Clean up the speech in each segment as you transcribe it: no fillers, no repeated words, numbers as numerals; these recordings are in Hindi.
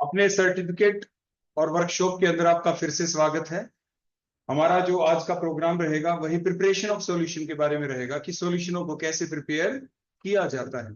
अपने सर्टिफिकेट और वर्कशॉप के अंदर आपका फिर से स्वागत है। हमारा जो आज का प्रोग्राम रहेगा वही प्रिपरेशन ऑफ सॉल्यूशन के बारे में रहेगा कि सॉल्यूशनों को कैसे प्रिपेयर किया जाता है।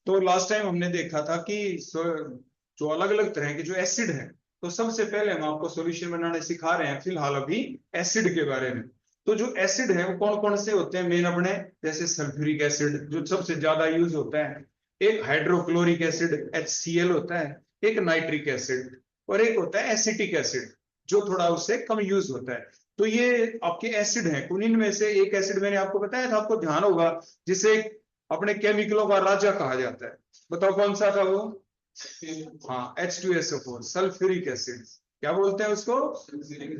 तो लास्ट टाइम हमने देखा था कि जो अलग अलग तरह के जो एसिड है, तो सबसे पहले हम आपको सॉल्यूशन बनाने सिखा रहे हैं फिलहाल अभी एसिड के बारे में। तो जो एसिड है वो कौन कौन से होते हैं मेन अपने, जैसे सल्फ्यूरिक एसिड जो सबसे ज्यादा यूज होता है, एक हाइड्रोक्लोरिक एसिड HCl होता है, एक नाइट्रिक एसिड और एक होता है एसिटिक एसिड जो थोड़ा उससे कम यूज होता है। तो ये आपके एसिड हैं। उन्हीं में से एक एसिड मैंने आपको बताया था, आपको ध्यान होगा, जिसे अपने केमिकलों का राजा कहा जाता है। बताओ कौन सा था वो? हाँ, H2SO4 सल्फ्यूरिक एसिड। क्या बोलते हैं उसको?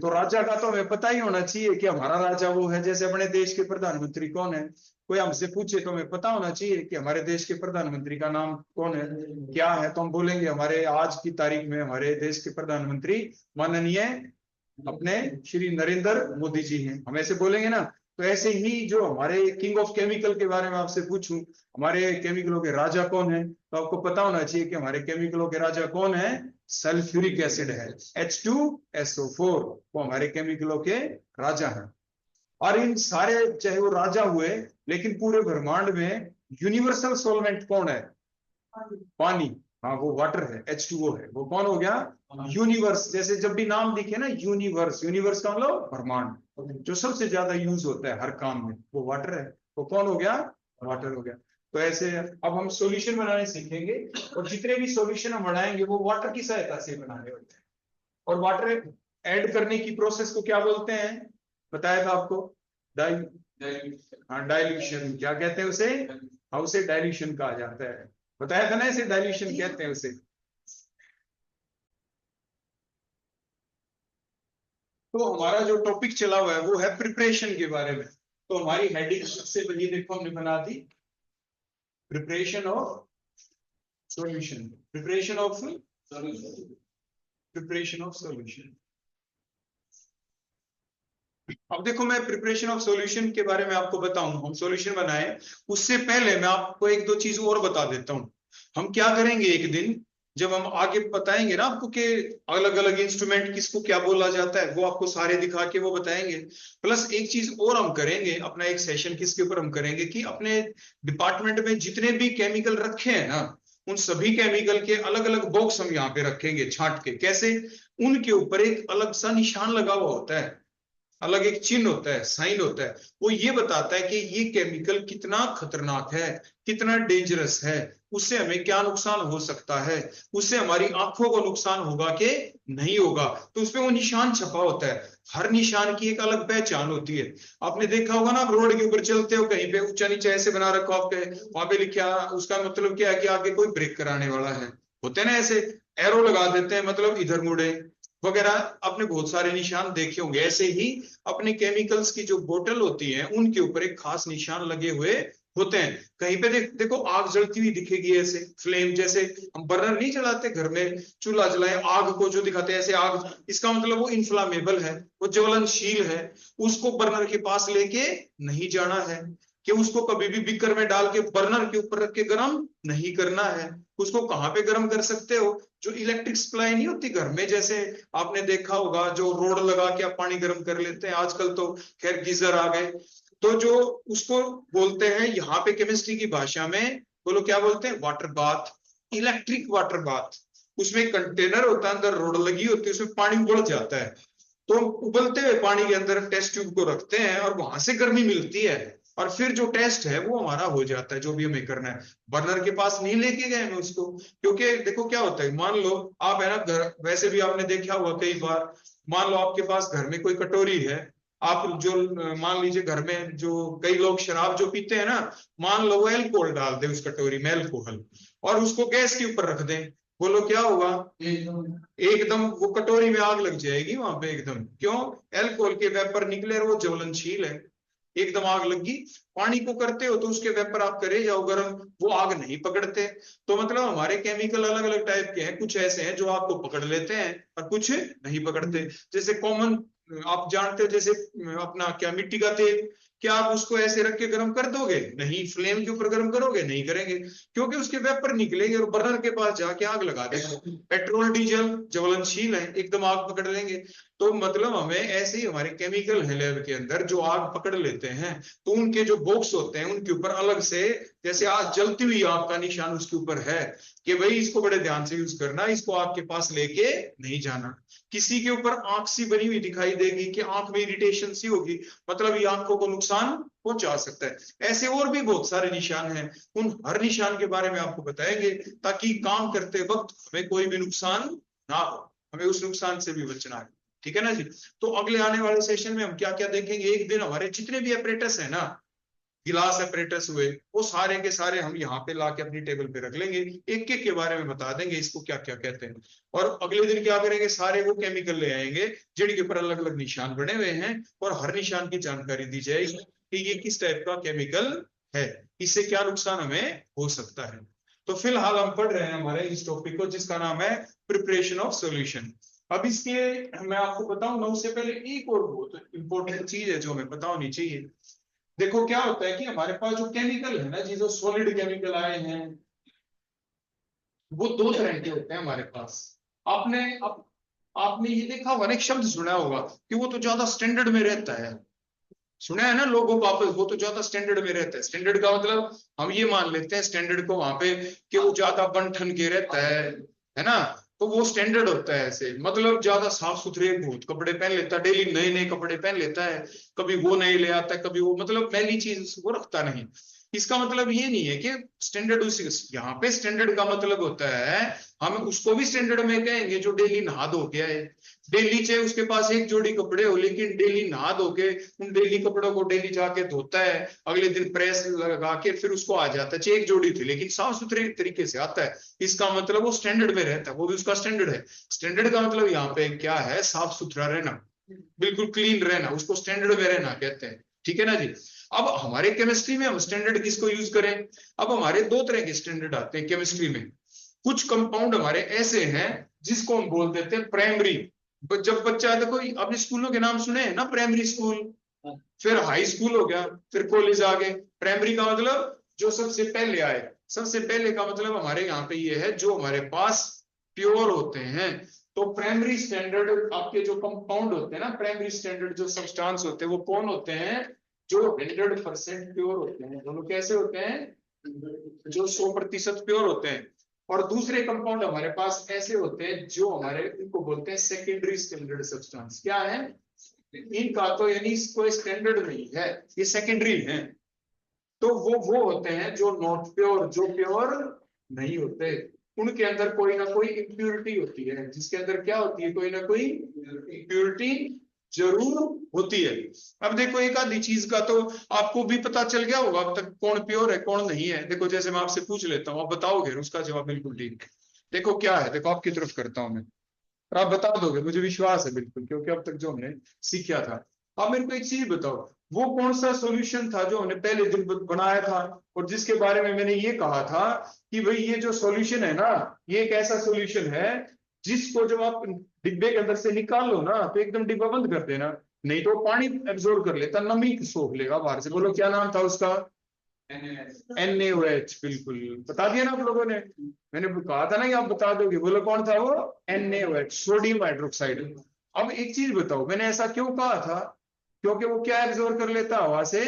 तो राजा का तो हमें पता ही होना चाहिए कि हमारा राजा वो है। जैसे अपने देश के प्रधानमंत्री कौन है, कोई हमसे पूछे तो हमें पता होना चाहिए कि हमारे देश के प्रधानमंत्री का नाम कौन है, क्या है। तो हम बोलेंगे हमारे आज की तारीख में हमारे देश के प्रधानमंत्री माननीय अपने श्री नरेंद्र मोदी जी हैं, हम ऐसे बोलेंगे ना। तो ऐसे ही जो हमारे किंग ऑफ केमिकल के बारे में आपसे पूछूं, हमारे केमिकलों के राजा कौन है, तो आपको पता होना चाहिए कि हमारे केमिकलों के राजा कौन है। सल्फ्यूरिक एसिड है, H2SO4 वो हमारे केमिकलों के राजा हैं। और इन सारे चाहे वो राजा हुए, लेकिन पूरे ब्रह्मांड में यूनिवर्सल सॉल्वेंट कौन है? पानी। हाँ, वो वाटर है, H2O है। वो कौन हो गया? यूनिवर्स। जैसे जब भी नाम दिखे ना यूनिवर्स, यूनिवर्स का मतलब ब्रह्मांड, जो सबसे ज्यादा यूज होता है हर काम में वो वाटर है। वो कौन हो गया? वाटर हो गया। तो ऐसे अब हम सॉल्यूशन बनाने सीखेंगे, और जितने भी सॉल्यूशन हम बनाएंगे वो वाटर की सहायता से बनाने होते हैं। और वाटर ऐड करने की प्रोसेस को क्या बोलते हैं? बताया था आपको, डाइल्यूशन। क्या कहते हैं उसे? हाँ, उसे डाइल्यूशन कहा जाता है। बताया था ना, इसे डाइल्यूशन कहते हैं उसे। तो हमारा जो टॉपिक चला हुआ है वो है प्रिपरेशन के बारे में। तो हमारी हेडिंग सबसे पहले देखो हमने बना दी, preparation of solution. Preparation of preparation of solution. अब देखो, मैं प्रिपरेशन ऑफ सॉल्यूशन के बारे में आपको बताऊं, हम सॉल्यूशन बनाए उससे पहले मैं आपको एक दो चीज और बता देता हूं। हम क्या करेंगे, एक दिन जब हम आगे बताएंगे ना आपको कि अलग अलग इंस्ट्रूमेंट किसको क्या बोला जाता है, वो आपको सारे दिखा के वो बताएंगे। प्लस एक चीज और हम करेंगे, अपना एक सेशन किसके ऊपर हम करेंगे कि अपने डिपार्टमेंट में जितने भी केमिकल रखे हैं ना, उन सभी केमिकल के अलग अलग बॉक्स हम यहाँ पे रखेंगे छांट के। कैसे? उनके ऊपर एक अलग सा निशान लगा हुआ होता है, अलग एक चिन्ह होता है, साइन होता है। वो ये बताता है कि ये केमिकल कितना खतरनाक है, कितना डेंजरस है, उससे हमें क्या नुकसान हो सकता है, उससे हमारी आंखों को नुकसान होगा कि नहीं होगा। तो उसपे वो निशान छपा होता है। हर निशान की एक अलग पहचान होती है। आपने देखा होगा ना, आप रोड के ऊपर चलते हो, कहीं पे ऊंचा नीचा ऐसे बना रखा आपके, वहां पे लिखा, उसका मतलब क्या है कि आगे कोई ब्रेक कराने वाला है। होते हैं ना ऐसे, एरो लगा देते हैं, मतलब इधर मुड़े वगैरह। आपने बहुत सारे निशान देखे होंगे। ऐसे ही अपने केमिकल्स की जो बोतल होती है उनके ऊपर एक खास निशान लगे हुए होते हैं। कहीं पे देखो आग जलती हुई दिखेगी, ऐसे फ्लेम, जैसे हम बर्नर नहीं जलाते घर में, चूल्हा जलाए आग को जो दिखाते हैं ऐसे आग, इसका मतलब वो इन्फ्लामेबल है, वो ज्वलनशील है। उसको बर्नर के पास लेके नहीं जाना है, कि उसको कभी भी बिकर में डाल के बर्नर के ऊपर रख के गर्म नहीं करना है। उसको कहाँ पे गर्म कर सकते हो? जो इलेक्ट्रिक सप्लाई नहीं होती घर में, जैसे आपने देखा होगा जो रोड लगा के आप पानी गर्म कर लेते हैं, आजकल तो खैर गीजर आ गए। तो जो उसको बोलते हैं यहाँ पे केमिस्ट्री की भाषा में, बोलो क्या बोलते हैं? Water bath, electric water bath. उसमें कंटेनर होता है, अंदर रोड लगी होती है, उसमें पानी उबल जाता है। तो उबलते हुए पानी के अंदर टेस्ट ट्यूब को रखते हैं और वहां से गर्मी मिलती है, और फिर जो टेस्ट है वो हमारा हो जाता है, जो भी हमें करना है। बर्नर के पास नहीं लेके गए मैं उसको, क्योंकि देखो क्या होता है, मान लो आप है ना घर, वैसे भी आपने देखा हुआ कई बार, मान लो आपके पास घर में कोई कटोरी है, आप जो मान लीजिए घर में जो कई लोग शराब जो पीते हैं ना, मान लो वो एल्कोहल डाल दे उस कटोरी में, एल्कोहल, और उसको गैस के ऊपर रख दें, बोलो क्या होगा? एकदम वो कटोरी में आग लग जाएगी वहां पे एकदम। क्यों? एल्कोहल के वेपर निकले और वो ज्वलनशील है, एकदम आग लगी। पानी को करते हो तो उसके वेपर आप करे जाओ गर्म, वो आग नहीं पकड़ते। तो मतलब हमारे केमिकल अलग अलग टाइप के हैं, कुछ ऐसे हैं जो आग को पकड़ लेते हैं और कुछ नहीं पकड़ते। जैसे कॉमन आप जानते हो, जैसे अपना क्या मिट्टी का तेल, क्या आप उसको ऐसे रख के गर्म कर दोगे? नहीं। फ्लेम के ऊपर गर्म करोगे? नहीं करेंगे, क्योंकि उसके वेपर निकलेंगे और बर्नर के पास जाके आग लगा देंगे। पेट्रोल डीजल ज्वलनशील है, एकदम आग पकड़ लेंगे। तो मतलब हमें ऐसे ही हमारे केमिकल है लैब के अंदर जो आग पकड़ लेते हैं, तो उनके जो बॉक्स होते हैं उनके ऊपर अलग से, जैसे आज जलती हुई आग का निशान उसके ऊपर है कि भाई इसको बड़े ध्यान से यूज करना, इसको आग के पास लेके नहीं जाना। किसी के ऊपर आंख सी बनी हुई दिखाई देगी कि आंख में इरिटेशन सी होगी, मतलब ये आंखों को नुकसान पहुंचा सकता है। ऐसे और भी बहुत सारे निशान हैं, उन हर निशान के बारे में आपको बताएंगे ताकि काम करते वक्त हमें कोई भी नुकसान ना हो, हमें उस नुकसान से भी बचना है। ठीक है ना जी। तो अगले आने वाले सेशन में हम क्या क्या देखेंगे, एक दिन हमारे जितने भी ऑपरेटर्स है ना, गिलास ऑपरेटर्स हुए, वो सारे के सारे हम यहाँ पे लाके अपनी टेबल पे रख लेंगे, एक एक के बारे में बता देंगे इसको क्या क्या कहते हैं। और अगले दिन क्या करेंगे, सारे वो केमिकल ले आएंगे जिनके ऊपर अलग अलग निशान बने हुए हैं, और हर निशान की जानकारी दी जाएगी कि ये किस टाइप का केमिकल है, इससे क्या नुकसान हमें हो सकता है। तो फिलहाल हम पढ़ रहे हैं हमारे इस टॉपिक को जिसका नाम है प्रिपरेशन ऑफ सॉल्यूशन। अब इसके मैं आपको बताऊंगा उससे पहले एक और बहुत इंपॉर्टेंट चीज है जो हमें पता होनी चाहिए। देखो क्या होता है कि हमारे पास जो केमिकल है ना जी, जो सॉलिड केमिकल आए हैं वो दो तरह के होते हैं हमारे पास। आपने आपने ये देखा होगा ना, एक शब्द सुना होगा कि वो तो ज्यादा स्टैंडर्ड में रहता है। सुना है ना लोगों को आपस, वो तो ज्यादा स्टैंडर्ड में रहता है। स्टैंडर्ड का मतलब हम ये मान लेते हैं स्टैंडर्ड को वहां पे कि वो ज्यादा बन ठन के रहता है ना। तो वो स्टैंडर्ड होता है, ऐसे मतलब ज्यादा साफ सुथरे बहुत कपड़े पहन लेता है, डेली नए नए कपड़े पहन लेता है, कभी वो नए ले आता है, कभी वो, मतलब मैली चीज वो रखता नहीं। इसका मतलब ये नहीं है कि स्टैंडर्ड उसी, यहाँ पे स्टैंडर्ड का मतलब होता है हम उसको भी स्टैंडर्ड में कहेंगे जो डेली नहा धो के आए। डेली चाहे उसके पास एक जोड़ी कपड़े हो, लेकिन डेली नहा धो के उन डेली कपड़ों को डेली जाके धोता है, अगले दिन प्रेस लगा के फिर उसको आ जाता है। चाहे एक जोड़ी थी लेकिन साफ सुथरे तरीके से आता है, इसका मतलब वो स्टैंडर्ड में रहता है, वो भी उसका स्टैंडर्ड है। स्टैंडर्ड का मतलब यहाँ पे क्या है, साफ सुथरा रहना, बिल्कुल क्लीन रहना, उसको स्टैंडर्ड में रहना कहते हैं। ठीक है ना जी। अब हमारे केमिस्ट्री में हम स्टैंडर्ड किसको यूज करें? अब हमारे दो तरह के स्टैंडर्ड आते हैं केमिस्ट्री में। कुछ कंपाउंड हमारे ऐसे हैं जिसको हम बोल देते हैं प्राइमरी। जब बच्चा, देखो अपने स्कूलों के नाम सुने हैं ना, प्राइमरी स्कूल, फिर हाई स्कूल हो गया, फिर कॉलेज आ गए। प्राइमरी का मतलब जो सबसे पहले आए, सबसे पहले का मतलब हमारे यहाँ पे ये है जो हमारे पास प्योर होते हैं। तो प्राइमरी स्टैंडर्ड आपके जो कंपाउंड होते हैं ना, प्राइमरी स्टैंडर्ड जो सब्सटेंस होते हैं वो कौन होते हैं? जो 100% प्योर होते हैं। दोनों कैसे होते हैं? जो 100% प्योर होते हैं। और दूसरे कंपाउंड हमारे पास ऐसे होते हैं जो हमारे, इनको बोलते हैं सेकेंडरी स्टैंडर्ड सब्सटेंस। क्या है इनका? तो यानी कोई स्टैंडर्ड नहीं है, ये सेकेंडरी है। तो वो होते हैं जो नॉट प्योर, जो प्योर नहीं होते। उनके अंदर कोई ना कोई इम्प्योरिटी होती है, जिसके अंदर क्या होती है, कोई ना कोई इम्प्योरिटी जरूर होती है। अब देखो एक आधी चीज का तो आपको भी पता चल गया होगा अब तक कौन प्योर है कौन नहीं है। देखो जैसे मैं आपसे पूछ लेता हूँ, आप बताओगे, उसका जवाब बिल्कुल ठीक है। देखो क्या है, देखो आपकी तरफ करता हूं मैं और आप बता दोगे, मुझे विश्वास है बिल्कुल, क्योंकि अब तक जो हमने सीखा था। आप मेरे को एक चीज बताओ, वो कौन सा सॉल्यूशन था जो हमने पहले दिन बनाया था और जिसके बारे में मैंने ये कहा था कि भाई ये जो सॉल्यूशन है ना, ये एक ऐसा सॉल्यूशन है जिसको जब आप डिब्बे के अंदर से निकाल लो ना तो एकदम डिब्बा बंद कर देना, नहीं तो पानी एब्जॉर्ब कर लेता, नमी सोख लेगा बाहर से। बोलो क्या नाम था उसका? NaOH। बिल्कुल बता दिया ना आप लोगों ने, मैंने कहा था ना कि आप बता दोगे। बोलो कौन था वो? NaOH, sodium hydroxide. अब एक चीज बताओ, मैंने ऐसा क्यों कहा था? क्योंकि वो क्या एब्जॉर्ब कर लेता है? हवा से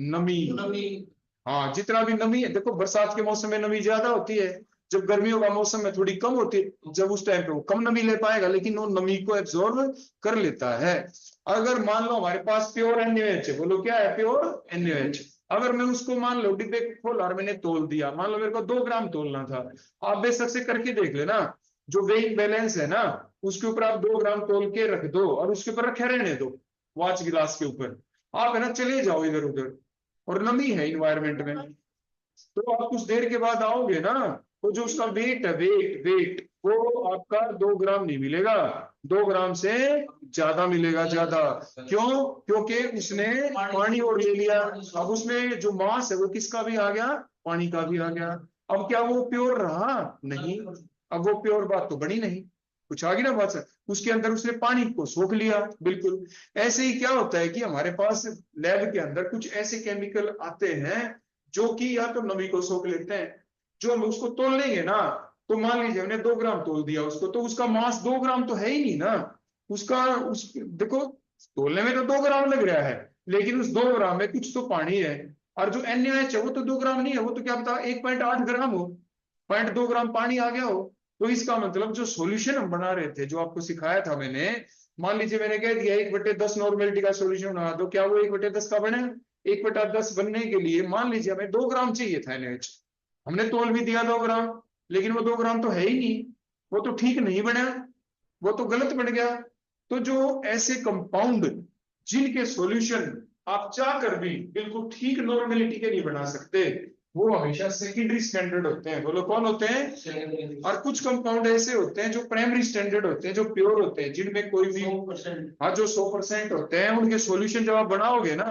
नमी। हाँ, जितना भी नमी है, देखो बरसात के मौसम में नमी ज्यादा होती है, जब गर्मियों का मौसम में थोड़ी कम होती है, जब उस टाइम पे वो कम नमी ले पाएगा, लेकिन वो नमी को एब्जॉर्ब कर लेता है। अगर मान लो हमारे पास प्योर NaOH है, बोलो क्या है प्योर NaOH। अगर मैं उसको मान लो डिब्बे खोला और मैंने तोल दिया, मान लो मेरे को 2 ग्राम तोलना था, आप बेशक से करके देख लेना, जो वेइंग बैलेंस है ना उसके ऊपर आप 2 ग्राम तोल के रख दो और उसके ऊपर रखे रहने दो, वॉच गिलास के ऊपर। आप है ना चले जाओ इधर उधर, और नमी है इन्वायरमेंट में, तो आप कुछ देर के बाद आओगे ना, तो जो उसका वेट है, वेट वो आपका 2 ग्राम नहीं मिलेगा, 2 ग्राम से ज्यादा मिलेगा, ज्यादा। क्यों? क्योंकि उसने पानी और ले लिया। अब उसमें जो मास है वो किसका भी आ गया? पानी का भी आ गया। अब क्या वो प्योर रहा? नहीं। अब वो प्योर बात तो बनी नहीं। कुछ आ गई ना बात। उसके अंदर उसने पानी को सोख लिया। बिल्कुल ऐसे ही क्या होता है कि हमारे पास लैब के अंदर कुछ ऐसे केमिकल आते हैं जो कि या तो नमी को सोख लेते हैं। जो हम उसको तोल लेंगे ना, तो मान लीजिए हमने 2 ग्राम तोल दिया उसको, तो उसका मास 2 ग्राम तो है ही नहीं ना। उसका उस देखो तोलने में तो 2 ग्राम लग रहा है, लेकिन उस 2 ग्राम में कुछ तो पानी है। और जो NaOH है वो तो 2 ग्राम नहीं है, वो तो क्या पता 1.8 ग्राम हो, 0.2 ग्राम पानी आ गया हो। तो इसका मतलब जो सॉल्यूशन हम बना रहे थे, जो आपको सिखाया था मैंने, मान लीजिए मैंने कह दिया 1/10 नॉर्मेलिटी का सॉल्यूशन बना दो, क्या वो 1/10 का बने? 1/10 बनने के लिए मान लीजिए हमें 2 ग्राम चाहिए था NaOH, हमने तोल भी दिया 2 ग्राम, लेकिन वो 2 ग्राम तो है ही नहीं, वो तो ठीक नहीं बना, वो तो गलत बन गया। तो जो ऐसे कंपाउंड जिनके सॉल्यूशन आप चाह कर भी बिल्कुल ठीक नॉर्मेलिटी के नहीं बना सकते, वो हमेशा सेकेंडरी स्टैंडर्ड होते हैं। बोलो कौन होते हैं? और कुछ कंपाउंड ऐसे होते हैं जो प्राइमरी स्टैंडर्ड होते हैं, जो प्योर होते हैं, जिनमें कोई भी हाँ जो 100% होते हैं, उनके सॉल्यूशन जब आप बनाओगे ना,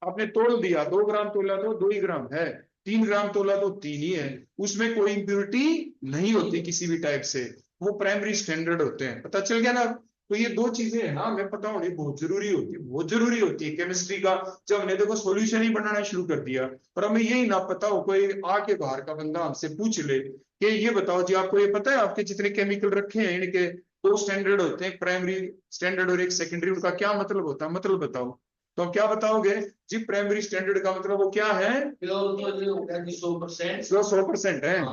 आपने तोल दिया 2 ग्राम तोला तो 2 ही ग्राम है, 3 ग्राम तोला तो 3 ही है, उसमें कोई इंप्योरिटी नहीं होती किसी भी टाइप से, वो प्राइमरी स्टैंडर्ड होते हैं। पता चल गया ना? तो ये 2 चीजें है ना, हमें पता होनी बहुत जरूरी होती है, बहुत जरूरी होती है केमिस्ट्री का। जब हमने देखो सॉल्यूशन ही बनाना शुरू कर दिया और हमें यही ना पता हो, कोई आके बाहर का बंदा हमसे पूछ ले कि ये बताओ जी आपको ये पता है आपके जितने केमिकल रखे हैं इनके 2 स्टैंडर्ड होते हैं, प्राइमरी स्टैंडर्ड और एक सेकेंडरी, उनका क्या मतलब होता है? मतलब बताओ। तो आप क्या बताओगे जी? प्राइमरी स्टैंडर्ड का मतलब वो क्या है? जो 100% है।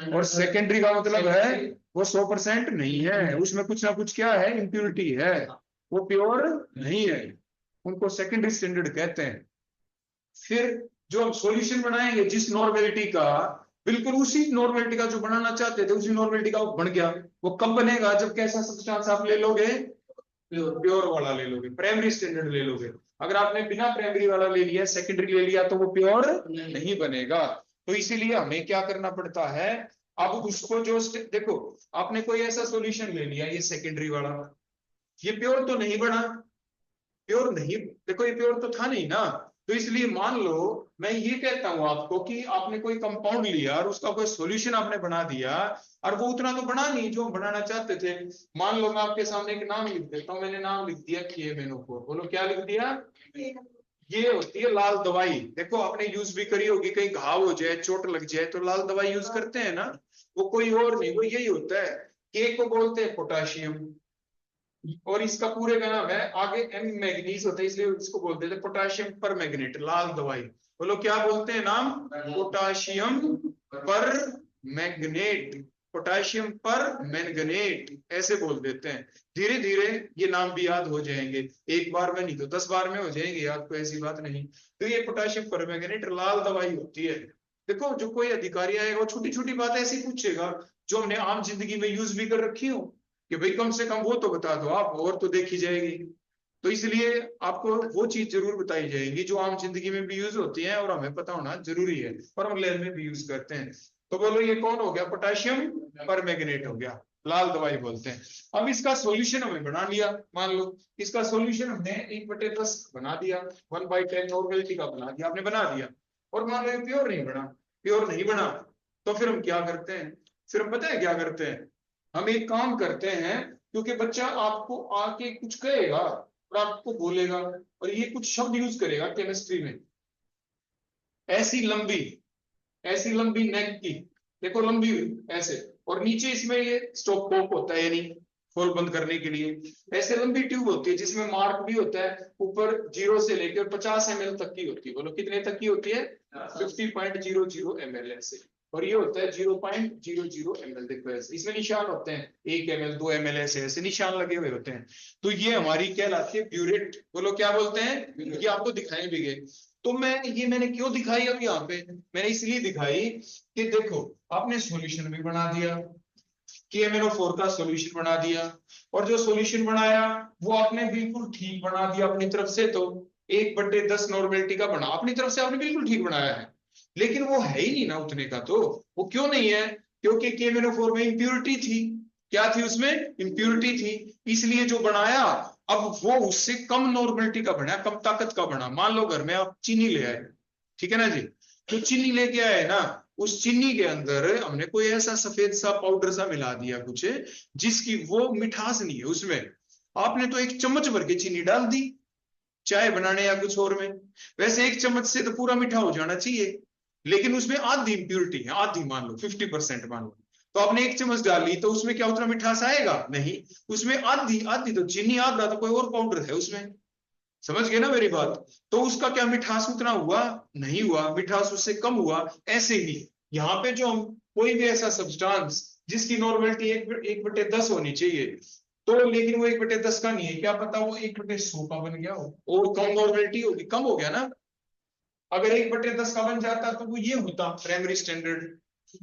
और सेकेंडरी का मतलब है वो 100% नहीं है, उसमें कुछ ना कुछ क्या है? इम्प्योरिटी है, वो प्योर नहीं है, उनको सेकेंडरी स्टैंडर्ड कहते हैं। फिर जो हम सॉल्यूशन बनाएंगे जिस नॉर्मेलिटी का, बिल्कुल उसी नॉर्मेलिटी का जो बनाना चाहते थे, उसी नॉर्मेलिटी का वो बन गया। वो कब बनेगा? जब कैसा सब्सटेंस आप ले लोगे? प्योर वाला ले लोगे, प्राइमरी स्टैंडर्ड ले लोगे। अगर आपने बिना प्राइमरी वाला ले लिया, सेकेंडरी ले लिया, तो वो प्योर नहीं बनेगा। तो इसीलिए हमें क्या करना पड़ता है? अब उसको जो देखो, आपने कोई ऐसा सॉल्यूशन ले लिया, ये सेकेंडरी वाला, ये प्योर तो नहीं बना, प्योर नहीं, देखो ये प्योर तो था नहीं ना। तो इसलिए मान लो मैं ये कहता हूं आपको कि आपने कोई कंपाउंड लिया और उसका कोई सॉल्यूशन आपने बना दिया, और वो उतना तो बना नहीं जो हम बनाना चाहते थे। मान लो मैं आपके सामने एक नाम लिख देता हूं, मैंने नाम लिख दिया थियोमेनोफोर। बोलो क्या लिख दिया? ये होती है लाल दवाई। देखो आपने यूज भी करी होगी, कहीं घाव हो जाए, चोट लग जाए तो लाल दवाई यूज करते हैं ना। वो कोई और नहीं, वो यही होता है। के को बोलते हैं पोटाशियम, और इसका पूरे का नाम है आगे एम मैग्नीज होता है, इसलिए इसको बोलते थे पोटाशियम पर मैग्नेट, लाल दवाई। बोलो क्या बोलते हैं नाम? पोटाशियम पर मैग्नेट, पोटाशियम पर मैंगनेट, ऐसे बोल देते हैं। धीरे धीरे ये नाम भी याद हो जाएंगे, एक बार में नहीं तो 10 बार में हो जाएंगे याद, कोई ऐसी बात नहीं। तो ये पोटाशियम पर मैंगनेट लाल दवाई होती है। देखो जो कोई अधिकारी आएगा वो छोटी छोटी बात ऐसी पूछेगा जो हमने आम जिंदगी में यूज भी कर रखी हो, कि भाई कम से कम वो तो बता दो आप, और तो देखी जाएगी। तो इसलिए आपको वो चीज जरूर बताई जाएगी जो आम जिंदगी में भी यूज होती है और हमें पता होना जरूरी है, और हम लैब में भी यूज करते हैं। तो बोलो ये कौन हो गया? पोटाशियम पर मैग्नेट हो गया, लाल दवाई बोलते हैं। अब इसका सॉल्यूशन हमें बना लिया, मान लो इसका सॉल्यूशन हमने 1/10 बना दिया, 1/10 नॉर्मेलिटी का बना दिया, आपने बना दिया। और मान लो प्योर नहीं बना, प्योर नहीं बना, तो फिर हम क्या करते हैं? फिर हम पता है क्या करते हैं? हम एक काम करते हैं, क्योंकि बच्चा आपको आके कुछ कहेगा और आपको बोलेगा और ये कुछ शब्द यूज करेगा केमिस्ट्री में, ऐसी लंबी, ऐसी लंबी नेक की, देखो लंबी ऐसे, और नीचे इसमें ये स्टॉप पॉप होता है, यानी खोल बंद करने के लिए ऐसे लंबी ट्यूब होती है, जिसमें मार्क भी होता है ऊपर, 0 से लेकर 50 ml तक की होती है। बोलो कितने तक की होती है? 50.00 ml ऐसे। और ये होता है 0.00 ml, देखो ऐसे इसमें निशान होते हैं, 1 ml 2 ml ऐसे ऐसे निशान लगे हुए होते हैं। तो ये हमारी कहलाती है ब्यूरेट। बोलो क्या बोलते हैं? ये आपको दिखाई भी गए। तो मैंने क्यों दिखाई अब यहाँ पे? मैंने इसलिए दिखाई कि देखो आपने सॉल्यूशन भी बना दिया, KMnO4 का सॉल्यूशन बना दिया, और जो सॉल्यूशन बनाया वो आपने बिल्कुल ठीक बना दिया अपनी तरफ से, तो 1/10 नॉर्मेलिटी का बना, अपनी तरफ से आपने बिल्कुल ठीक बनाया है। लेकिन वो है ही नहीं ना उतने का, तो वो क्यों नहीं है? क्योंकि KMnO4 में इंप्योरिटी थी। क्या थी उसमें? इंप्योरिटी थी। इसलिए जो बनाया अब वो उससे कम नॉर्मेलिटी का बना, कम ताकत का बना। मान लो घर में आप चीनी ले आए, ठीक है ना जी, तो चीनी लेके आए ना, उस चीनी के अंदर हमने कोई ऐसा सफेद सा पाउडर सा मिला दिया कुछ, जिसकी वो मिठास नहीं है उसमें। आपने तो 1 चम्मच भर के चीनी डाल दी चाय बनाने या कुछ और में। वैसे 1 चम्मच से तो पूरा मीठा हो जाना चाहिए, लेकिन उसमें आधी इंप्योरिटी है, आधी मान लो 50% मान लो। तो आपने 1 चम्मच डाली तो उसमें क्या उतना मिठास आएगा? नहीं, उसमें आधी आधी तो चीनी, आधा तो कोई और पाउडर है उसमें। समझ गए ना मेरी बात? तो उसका क्या मिठास उतना हुआ? नहीं हुआ, मिठास उससे कम हुआ। ऐसे ही यहाँ पे जो हम कोई भी ऐसा सब्सटेंस जिसकी नॉर्मेलिटी 1/10 होनी चाहिए, तो लेकिन वो 1/10 का नहीं है, क्या पता वो 1/100 का बन गया हो, और कम नॉर्मेलिटी होगी, कम हो गया ना। अगर 1/10 का बन जाता तो वो ये होता प्राइमरी स्टैंडर्ड,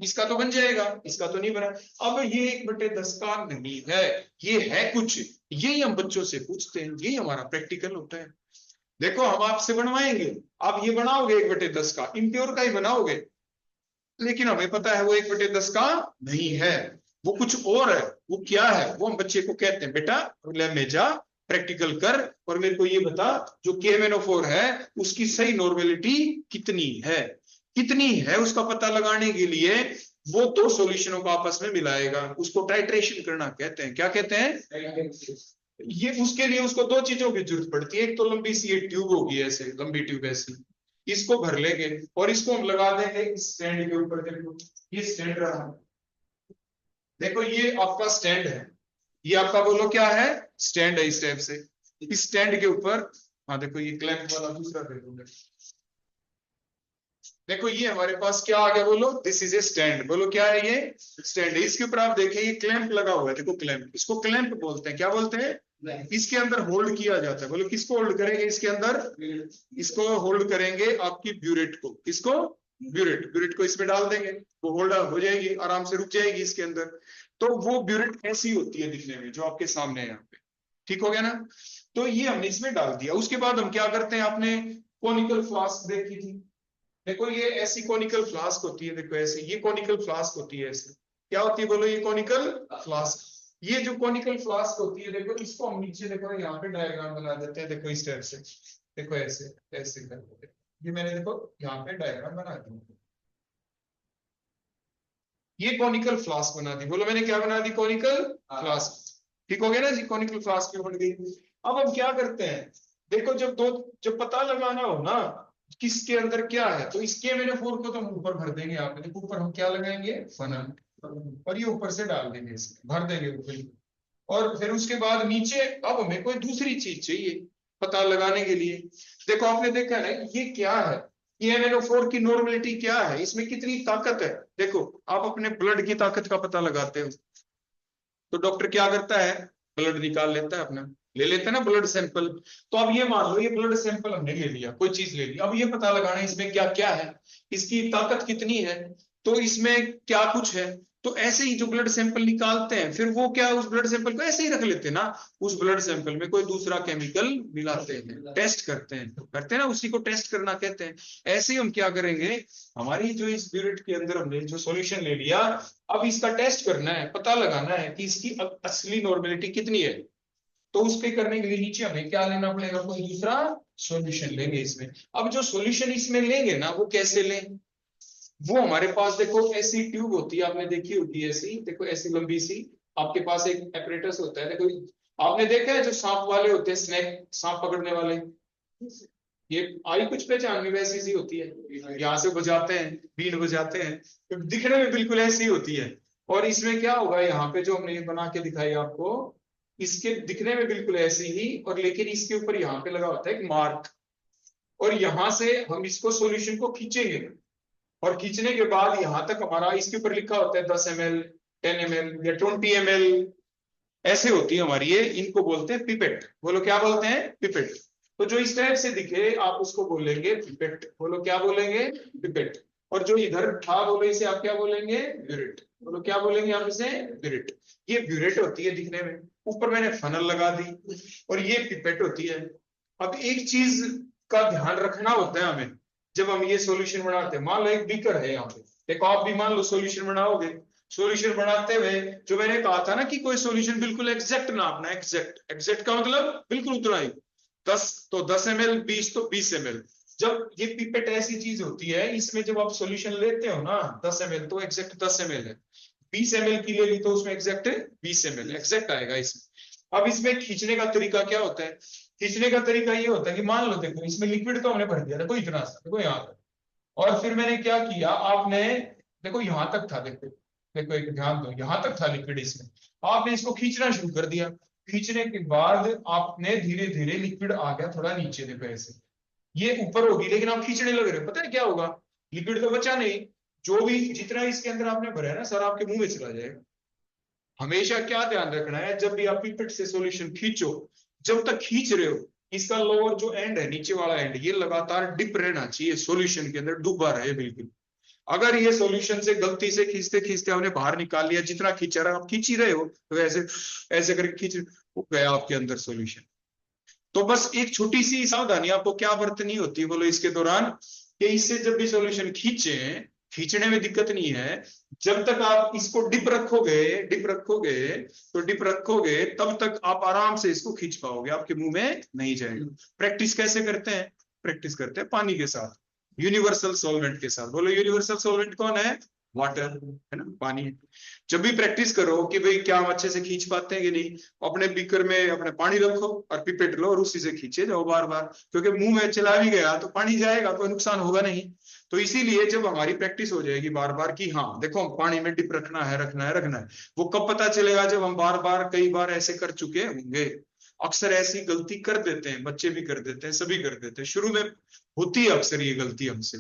इसका तो बन जाएगा, इसका तो नहीं बना। अब ये 1/10 का नहीं है, ये है कुछ। यही हम बच्चों से पूछते हैं, यही हमारा प्रैक्टिकल होता है। देखो हम आपसे बनवाएंगे, आप ये बनाओगे 1/10 का, इम्प्योर का ही बनाओगे, लेकिन हमें पता है वो 1/10 का नहीं है, वो कुछ और है। वो क्या है? वो हम बच्चे को कहते हैं, बेटा लैब में जा, प्रैक्टिकल कर, और मेरे को ये बता जो KMnO4 है उसकी सही नॉर्मेलिटी कितनी है। कितनी है उसका पता लगाने के लिए वो 2 सॉल्यूशनों को आपस में मिलाएगा, उसको टाइट्रेशन करना कहते हैं। क्या कहते हैं? ये उसके लिए उसको 2 चीजों की जरूरत पड़ती है। एक तो लंबी सी एक ट्यूब होगी, ऐसे लंबी ट्यूब ऐसी, इसको भर लेंगे और इसको हम लगा देंगे इस स्टैंड के ऊपर। देखो ये स्टैंड रहा, देखो ये आपका स्टैंड है, ये आपका बोलो क्या है? स्टैंड है। इस टाइप से इस स्टैंड के ऊपर, हाँ देखो ये क्लैंप वाला दूसरा देखो, देखो ये हमारे पास क्या आ गया? बोलो दिस इज ए स्टैंड। बोलो क्या है? ये स्टैंड है। इसके ऊपर आप देखिए ये क्लैंप लगा हुआ है, देखो क्लैंप, इसको क्लैंप बोलते हैं। क्या बोलते हैं? इसके अंदर होल्ड किया जाता है। बोलो किसको होल्ड करेंगे इसके अंदर? इसको होल्ड करेंगे आपकी ब्यूरेट को। किसको? ब्यूरेट। ब्यूरेट को इसमें डाल देंगे, वो होल्ड हो जाएगी, आराम से रुक जाएगी इसके अंदर। तो वो ब्यूरेट ऐसी होती है दिखने में, जो आपके सामने है यहाँ पे। ठीक हो गया ना? तो ये हमने इसमें डाल दिया। उसके बाद हम क्या करते हैं? आपने कॉनिकल फ्लास्क देखी थी, देखो ये ऐसी कॉनिकल फ्लास्क होती है, देखो ऐसे, ये कॉनिकल फ्लास्क होती है ऐसे। क्या होती है? बोलो ये कॉनिकल फ्लास्क। ये जो कॉनिकल फ्लास्क होती है, देखो इसको हम नीचे देखो यहाँ पे डायग्राम बना देते हैं, देखो इस टाइप से, देखो ऐसे ऐसे करके। ये मैंने देखो यहाँ पे डायग्राम बना दिया, ये कॉनिकल फ्लास्क बना दी। बोलो मैंने क्या बना दी? Conical flask. ठीक हो गया ना जी? कॉनिकल फ्लास्क बन गई। अब हम क्या करते हैं? देखो जब पता लगाना हो ना किसके अंदर क्या है, तो इसके मैंने 4 को तो हम ऊपर भर देंगे। यहाँ पे देखो ऊपर हम क्या लगाएंगे? फनल, और ये ऊपर से डाल देंगे, इसमें भर देंगे ऊपर। और फिर उसके बाद नीचे अब हमें कोई दूसरी चीज चाहिए पता लगाने के लिए। देखो आपने देखा ना ये क्या है? ये MnO4 की नॉर्मेलिटी क्या है, इसमें कितनी ताकत है। देखो आप अपने ब्लड की ताकत का पता लगाते हो, तो डॉक्टर क्या करता है? ब्लड निकाल लेता है अपना, ले लेते हैं ना ब्लड सैंपल। तो अब ये मान लो ये ब्लड सैंपल हमने ले लिया, कोई चीज ले ली, अब ये पता लगाना है इसमें क्या क्या है, इसकी ताकत कितनी है, तो इसमें क्या कुछ है। तो ऐसे ही जो ब्लड सैंपल निकालते हैं, फिर वो क्या उस ब्लड सैंपल को ऐसे ही रख लेते हैं ना, उस ब्लड सैंपल में कोई दूसरा केमिकल मिलाते हैं, टेस्ट करते हैं ना, उसी को टेस्ट करना कहते हैं। ऐसे ही हम क्या करेंगे, हमारी जो इस ब्यूरेट के अंदर हमने जो सॉल्यूशन ले लिया, अब इसका टेस्ट करना है, पता लगाना है कि इसकी असली नॉर्मेलिटी कितनी है। तो उसके करने के लिए नीचे हमें क्या लेना पड़ेगा? कोई दूसरा सॉल्यूशन लेंगे इसमें। अब जो सॉल्यूशन इसमें लेंगे ना, वो कैसे लें? वो हमारे पास देखो ऐसी ट्यूब होती है, आपने देखी होती है ऐसी, देखो ऐसी लंबी सी, आपके पास एक एपरेटस होता है। देखो आपने देखा है जो सांप वाले होते हैं, स्नेक, सांप पकड़ने वाले, ये आई कुछ पहचान में वैसी सी होती है, यहाँ से बजाते हैं, बीन बजाते हैं, तो दिखने में बिल्कुल ऐसी होती है। और इसमें क्या होगा, यहाँ पे जो हमने बना के दिखाई आपको, इसके दिखने में बिल्कुल ऐसे ही, और लेकिन इसके ऊपर यहाँ पे लगा होता है एक मार्क, और यहां से हम इसको सॉल्यूशन को खींचेंगे, और खींचने के बाद यहां तक हमारा इसके ऊपर लिखा होता है 10 ml, 10 ml या 20 ml, ऐसे होती है हमारी ये, इनको बोलते हैं पिपेट। बोलो क्या बोलते हैं? पिपेट। तो जो इस टाइप से दिखे आप उसको बोलेंगे पिपेट। बोलो क्या बोलेंगे? पिपेट। और जो इधर था बोलो इसे आप क्या बोलेंगे? ब्यूरेट। बोलो क्या बोलेंगे आप इसे? ब्यूरेट। ये ब्यूरेट होती है दिखने में, ऊपर मैंने फनल लगा दी, और ये पिपेट होती है। अब एक चीज का ध्यान रखना होता है हमें जब हम ये सॉल्यूशन बनाते हैं। मान लो एक बीकर है यहाँ पे, देखो आप भी मान लो सॉल्यूशन बनाओगे, सॉल्यूशन बनाते हुए जो मैंने कहा था ना कि कोई सॉल्यूशन बिल्कुल एग्जैक्ट ना अपना, एग्जैक्ट, एग्जैक्ट का मतलब बिल्कुल उतना ही, 10 तो 10 ml, 20 तो 20 ml, जब ये पिपेट ऐसी चीज होती है, इसमें जब आप सॉल्यूशन लेते हो ना 10 ml, तो एग्जैक्ट 10 ml है। 20 ml की ले ली तो उसमें एग्जैक्ट 20 ml एग्जैक्ट आएगा इसमें। अब इसमें खींचने का तरीका क्या होता है? खींचने का तरीका ये होता है कि मान लो देखो इसमें लिक्विड तो हमने भर दिया, देखो इतना सा, देखो यहाँ तक। और फिर मैंने क्या किया, आपने देखो यहां तक था, देखो देखो एक ध्यान दो, यहां तक था लिक्विड इसमें, आपने इसको खींचना शुरू कर दिया। खींचने के बाद आपने धीरे धीरे लिक्विड आ गया थोड़ा नीचे, देखो ऐसे ये ऊपर होगी, लेकिन आप खींचने लग रहे हो, पता है क्या होगा? लिक्विड तो बचा नहीं, जो भी जितना इसके अंदर आपने भरा है ना सर आपके मुंह में चला जाएगा। हमेशा क्या ध्यान रखना है, जब भी आप पिपेट से सॉल्यूशन खींचो, जब तक खींच रहे हो इसका लोअर जो एंड है, नीचे वाला एंड, ये लगातार डिप रहना चाहिए, सॉल्यूशन के अंदर डूबा रहे बिल्कुल। अगर ये सॉल्यूशन से गलती से खींचते खींचते हमने बाहर निकाल लिया, जितना खींचा रहा आप खींच ही रहे हो, तो ऐसे ऐसे करके खींच गया आपके अंदर सॉल्यूशन। तो बस एक छोटी सी सावधानी आपको क्या बरतनी होती है बोलो इसके दौरान, कि इससे जब भी सॉल्यूशन खींचे, खींचने में दिक्कत नहीं है, जब तक आप इसको डिप रखोगे तब तक आप आराम से इसको खींच पाओगे, आपके मुंह में नहीं जाएगा। प्रैक्टिस कैसे करते हैं? प्रैक्टिस करते हैं पानी के साथ, यूनिवर्सल सॉल्वेंट के साथ। बोलो यूनिवर्सल सॉल्वेंट कौन है? वाटर है ना, पानी है। जब भी प्रैक्टिस करो कि भाई क्या हम अच्छे से खींच पाते हैं कि नहीं, अपने बीकर में अपने पानी रखो और पिपेट लो और उसी से खींचे जाओ बार बार, क्योंकि मुंह में चला भी गया तो पानी जाएगा, कोई नुकसान होगा नहीं। तो इसीलिए जब हमारी प्रैक्टिस हो जाएगी बार बार कि हाँ देखो हम पानी में डिप रखना है, वो कब पता चलेगा? जब हम बार बार कई बार ऐसे कर चुके होंगे। अक्सर ऐसी गलती कर देते हैं, बच्चे भी कर देते हैं, सभी कर देते हैं, शुरू में होती है अक्सर ये गलती हमसे।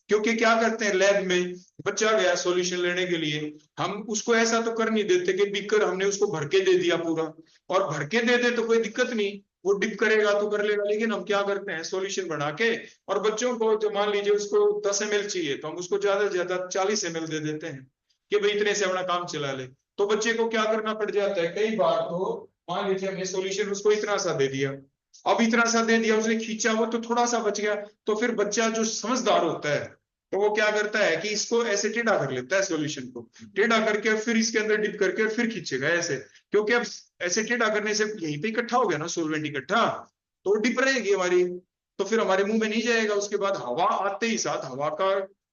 क्योंकि क्या करते हैं, लैब में बच्चा गया सॉल्यूशन लेने के लिए, हम उसको ऐसा तो कर नहीं देते कि बीकर हमने उसको भर के दे दिया पूरा, और भर के दे दे तो कोई दिक्कत नहीं, वो डिप करेगा तो कर लेगा। लेकिन हम क्या करते हैं, सॉल्यूशन बना के, और बच्चों को जो मान लीजिए उसको 10 ml चाहिए, तो हम उसको ज्यादा से ज्यादा 40 ml दे देते हैं कि भाई इतने से अपना काम चला ले। तो बच्चे को क्या करना पड़ जाता है कई बार, तो मान लीजिए हमने सॉल्यूशन उसको इतना सा दे दिया, अब इतना सा दे दिया, उसने खींचा वो तो थोड़ा सा बच गया, तो फिर बच्चा जो समझदार होता है तो वो क्या करता है कि इसको ऐसे टेढ़ा कर लेता है, सॉल्यूशन को टेढ़ा करके फिर इसके अंदर डिप करके फिर खींचेगा ऐसे, क्योंकि अब ऐसे टेढ़ा करने से यहीं पे इकट्ठा हो गया ना सॉल्वेंट इकट्ठा, तो डिप रहेगी हमारी, तो फिर हमारे मुंह में नहीं जाएगा। उसके बाद हवा का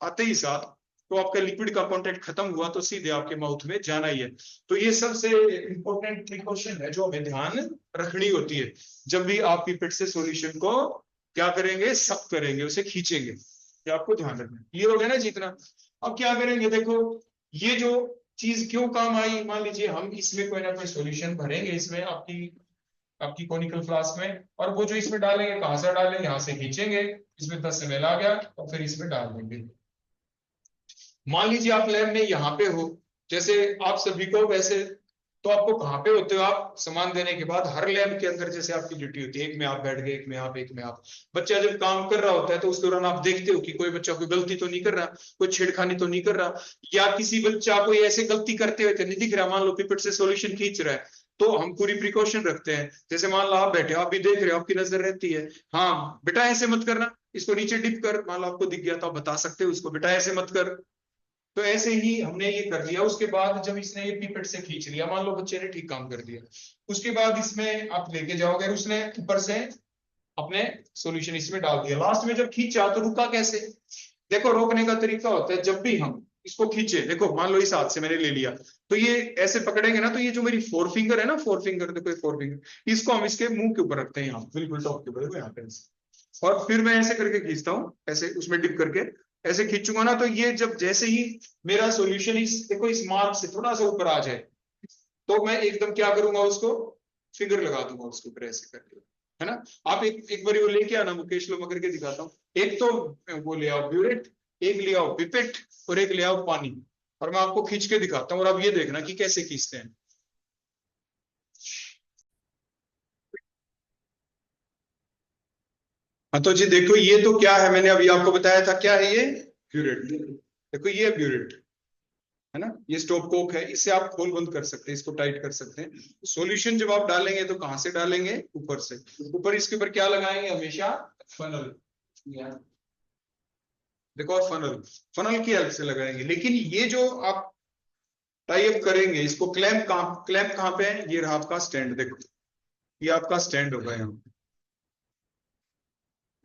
आते ही साथ तो आपका लिक्विड का कॉन्टेक्ट खत्म हुआ तो सीधे आपके माउथ में जाना ही है। तो ये सबसे इंपॉर्टेंट प्रिकॉशन है जो हमें ध्यान रखनी होती है जब भी आप पिपेट से सॉल्यूशन को क्या करेंगे, सक करेंगे, उसे खींचेंगे, ये आपको ध्यान रखना है। क्लियर हो गया ना जितना? अब क्या करेंगे, देखो ये जो चीज क्यों काम आई, मान लीजिए हम इसमें कोई ना कोई सॉल्यूशन भरेंगे इसमें आपकी आपकी कॉनिकल फ्लास्क में, और वो जो इसमें डालेंगे कहां से डालेंगे, यहाँ से खींचेंगे, इसमें 10 ml आ गया और फिर इसमें डाल देंगे। मान लीजिए आप लैब में यहाँ पे हो, जैसे आप सभी को वैसे, तो आपको कहाँ पे होते हो आप, सामान देने के बाद हर लैब के अंदर जैसे आपकी ड्यूटी होती है, एक में आप बैठ गए, एक में आप। बच्चा जब काम कर रहा होता है तो उस दौरान आप देखते हो कि कोई बच्चा कोई गलती तो नहीं कर रहा, कोई छेड़खानी तो नहीं कर रहा, या किसी बच्चा कोई ऐसे गलती करते हुए तो नहीं दिख रहा। मान लो पिपेट से सॉल्यूशन खींच रहा है, तो हम पूरी प्रिकॉशन रखते हैं, जैसे मान लो आप बैठे हो, आप भी देख रहे हो, आपकी नजर रहती है, हाँ बेटा ऐसे मत करना, इसको नीचे डिप कर, मान लो आपको दिख गया तो आप बता सकते हो उसको बेटा ऐसे मत कर। तो ऐसे ही हमने ये कर लिया। उसके बाद जब इसने ये पिपेट से खींच लिया, मान लो बच्चे ने ठीक काम कर दिया, उसके बाद इसमें आप लेके जाओगे, उसने ऊपर से अपने सॉल्यूशन इसमें डाल दिया, लास्ट में जब खींचा तो रुका कैसे? देखो रोकने का तरीका होता है, जब भी हम इसको खींचे, देखो मान लो इस हाथ से मैंने ले लिया, तो ये ऐसे पकड़ेंगे ना, तो ये जो मेरी 4 फिंगर है ना, 4 फिंगर, देखो ये 4 फिंगर, इसको हम इसके मुंह के ऊपर रखते हैं, यहाँ बिल्कुल टॉप के ऊपर, देखो यहाँ पे ऐसे। और फिर मैं ऐसे करके खींचता हूँ, ऐसे उसमें डिप करके ऐसे खींचूंगा ना, तो ये जब जैसे ही मेरा सॉल्यूशन इस देखो इस मार्क से थोड़ा सा ऊपर आ जाए, तो मैं एकदम क्या करूंगा, उसको फिंगर लगा दूंगा उसके ऊपर ऐसे करके, है ना। आप एक बार वो लेके आना मुकेश, लो मैं करके दिखाता हूँ। एक तो वो ले आओ ब्यूरेट, एक ले आओ पिपेट, और एक ले आओ पानी, और मैं आपको खींच के दिखाता हूँ, और अब ये देखना कि कैसे खींचते हैं। हाँ तो जी देखो ये तो क्या है, मैंने अभी आपको बताया था, क्या है ये? ब्यूरेट। देखो ये ब्यूरेट है ना, ये स्टॉप कोक है, इससे आप खोल बंद कर सकते हैं, इसको टाइट कर सकते हैं। सॉल्यूशन जब आप डालेंगे तो कहां से डालेंगे, ऊपर से। ऊपर इसके ऊपर क्या लगाएंगे हमेशा, फनल। देखो फनल, फनल की हेल्प से लगाएंगे। लेकिन ये जो आप टाई अप करेंगे, इसको क्लैंप कहाँ पे है, ये रहा आपका स्टैंड, देखो ये आपका स्टैंड होगा यहाँ,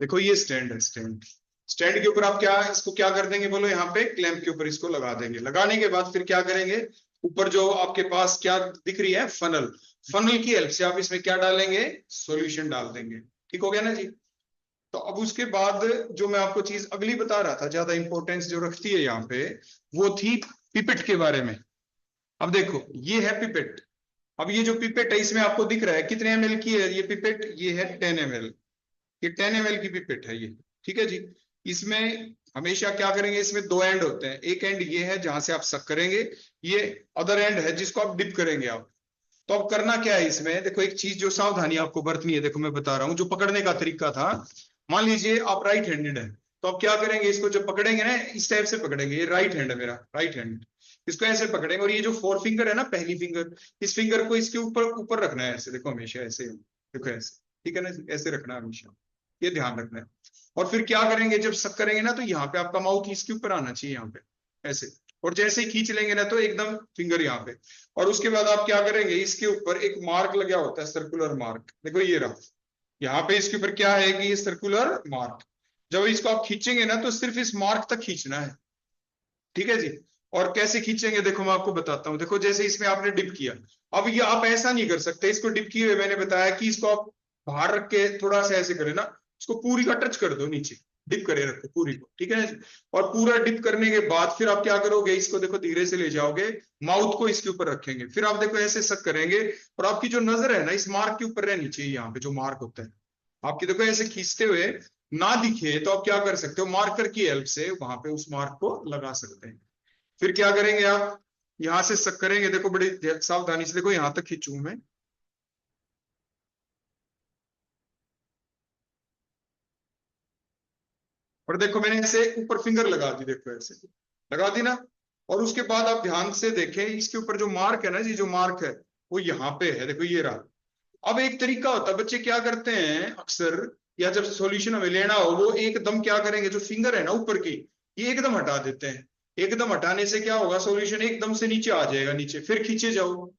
देखो ये स्टैंड है, स्टैंड, स्टैंड के ऊपर आप क्या इसको क्या कर देंगे बोलो, यहाँ पे क्लैंप के ऊपर इसको लगा देंगे। लगाने के बाद फिर क्या करेंगे, ऊपर जो आपके पास क्या दिख रही है, फनल, फनल की हेल्प से आप इसमें क्या डालेंगे, सॉल्यूशन डाल देंगे। ठीक हो गया ना जी। तो अब उसके बाद जो मैं आपको चीज अगली बता रहा था, ज्यादा इंपॉर्टेंस जो रखती है यहाँ पे, वो थी पिपेट के बारे में। अब देखो ये है पिपेट। अब ये जो पिपेट है इसमें आपको दिख रहा है कितने एमएल की है ये पिपेट, ये है 10 ml, ये 10 ml की पिपेट है ये। ठीक है जी। इसमें हमेशा क्या करेंगे, इसमें दो एंड होते हैं, एक एंड ये है जहां से आप सक करेंगे, ये अदर एंड है जिसको आप डिप करेंगे आप। तो अब करना क्या है इसमें, देखो एक चीज जो सावधानी आपको बरतनी है, देखो मैं बता रहा हूं जो पकड़ने का तरीका था। मान लीजिए आप राइट हैंडेड है, तो आप क्या करेंगे, इसको जब पकड़ेंगे ना इस टाइप से पकड़ेंगे, ये राइट हैंड है मेरा, राइट हैंड, इसको ऐसे पकड़ेंगे, और ये जो फोर फिंगर है ना, पहली फिंगर, इस फिंगर को इसके ऊपर ऊपर रखना है ऐसे, देखो हमेशा ऐसे, देखो ऐसे, ठीक है ना, ऐसे रखना है हमेशा, ये ध्यान रखना है। और फिर क्या करेंगे, जब सक करेंगे ना तो यहाँ पे आपका माउथ इसके ऊपर आना चाहिए, यहाँ पे ऐसे, और जैसे ही खींच लेंगे ना तो एकदम फिंगर यहाँ पे। और उसके बाद आप क्या करेंगे, इसके ऊपर एक मार्क लगा होता है, सर्कुलर मार्क, देखो ये रहा, यहाँ पे इसके ऊपर क्या है कि ये सर्कुलर मार्क, जब इसको आप खींचेंगे ना तो सिर्फ इस मार्क तक खींचना है। ठीक है जी। और कैसे खींचेंगे देखो मैं आपको बताता हूँ, देखो जैसे इसमें आपने डिप किया, अब ये आप ऐसा नहीं कर सकते, इसको डिप किए हुए मैंने बताया कि इसको आप बाहर रख के थोड़ा सा ऐसे करें ना, इसको पूरी का टच कर दो नीचे, डिप करे रखो पूरी को, ठीक है। और पूरा डिप करने के बाद फिर आप क्या करोगे, इसको देखो धीरे से ले जाओगे, माउथ को इसके ऊपर रखेंगे, फिर आप देखो ऐसे सक करेंगे, और आपकी जो नजर है ना इस मार्क के ऊपर रहनी चाहिए, यहाँ पे जो मार्क होता है आपकी, देखो ऐसे खींचते हुए ना दिखे तो आप क्या कर सकते हो, मार्कर की हेल्प से वहां पे उस मार्क को लगा सकते हैं। फिर क्या करेंगे आप, यहां से सक करेंगे, देखो बड़ी सावधानी से, देखो यहां तक खींचू मैं, और देखो मैंने ऐसे ऊपर फिंगर लगा दी, देखो ऐसे लगा दी ना। और उसके बाद आप ध्यान से देखें इसके ऊपर जो मार्क है ना जी, जो मार्क है वो यहाँ पे है, देखो ये रहा। अब एक तरीका होता है, बच्चे क्या करते हैं अक्सर, या जब सॉल्यूशन हमें लेना हो, वो एकदम क्या करेंगे, जो फिंगर है ना ऊपर की, ये एकदम हटा देते हैं। एकदम हटाने से क्या होगा, सॉल्यूशन एकदम से नीचे आ जाएगा, नीचे फिर खींचे जाओ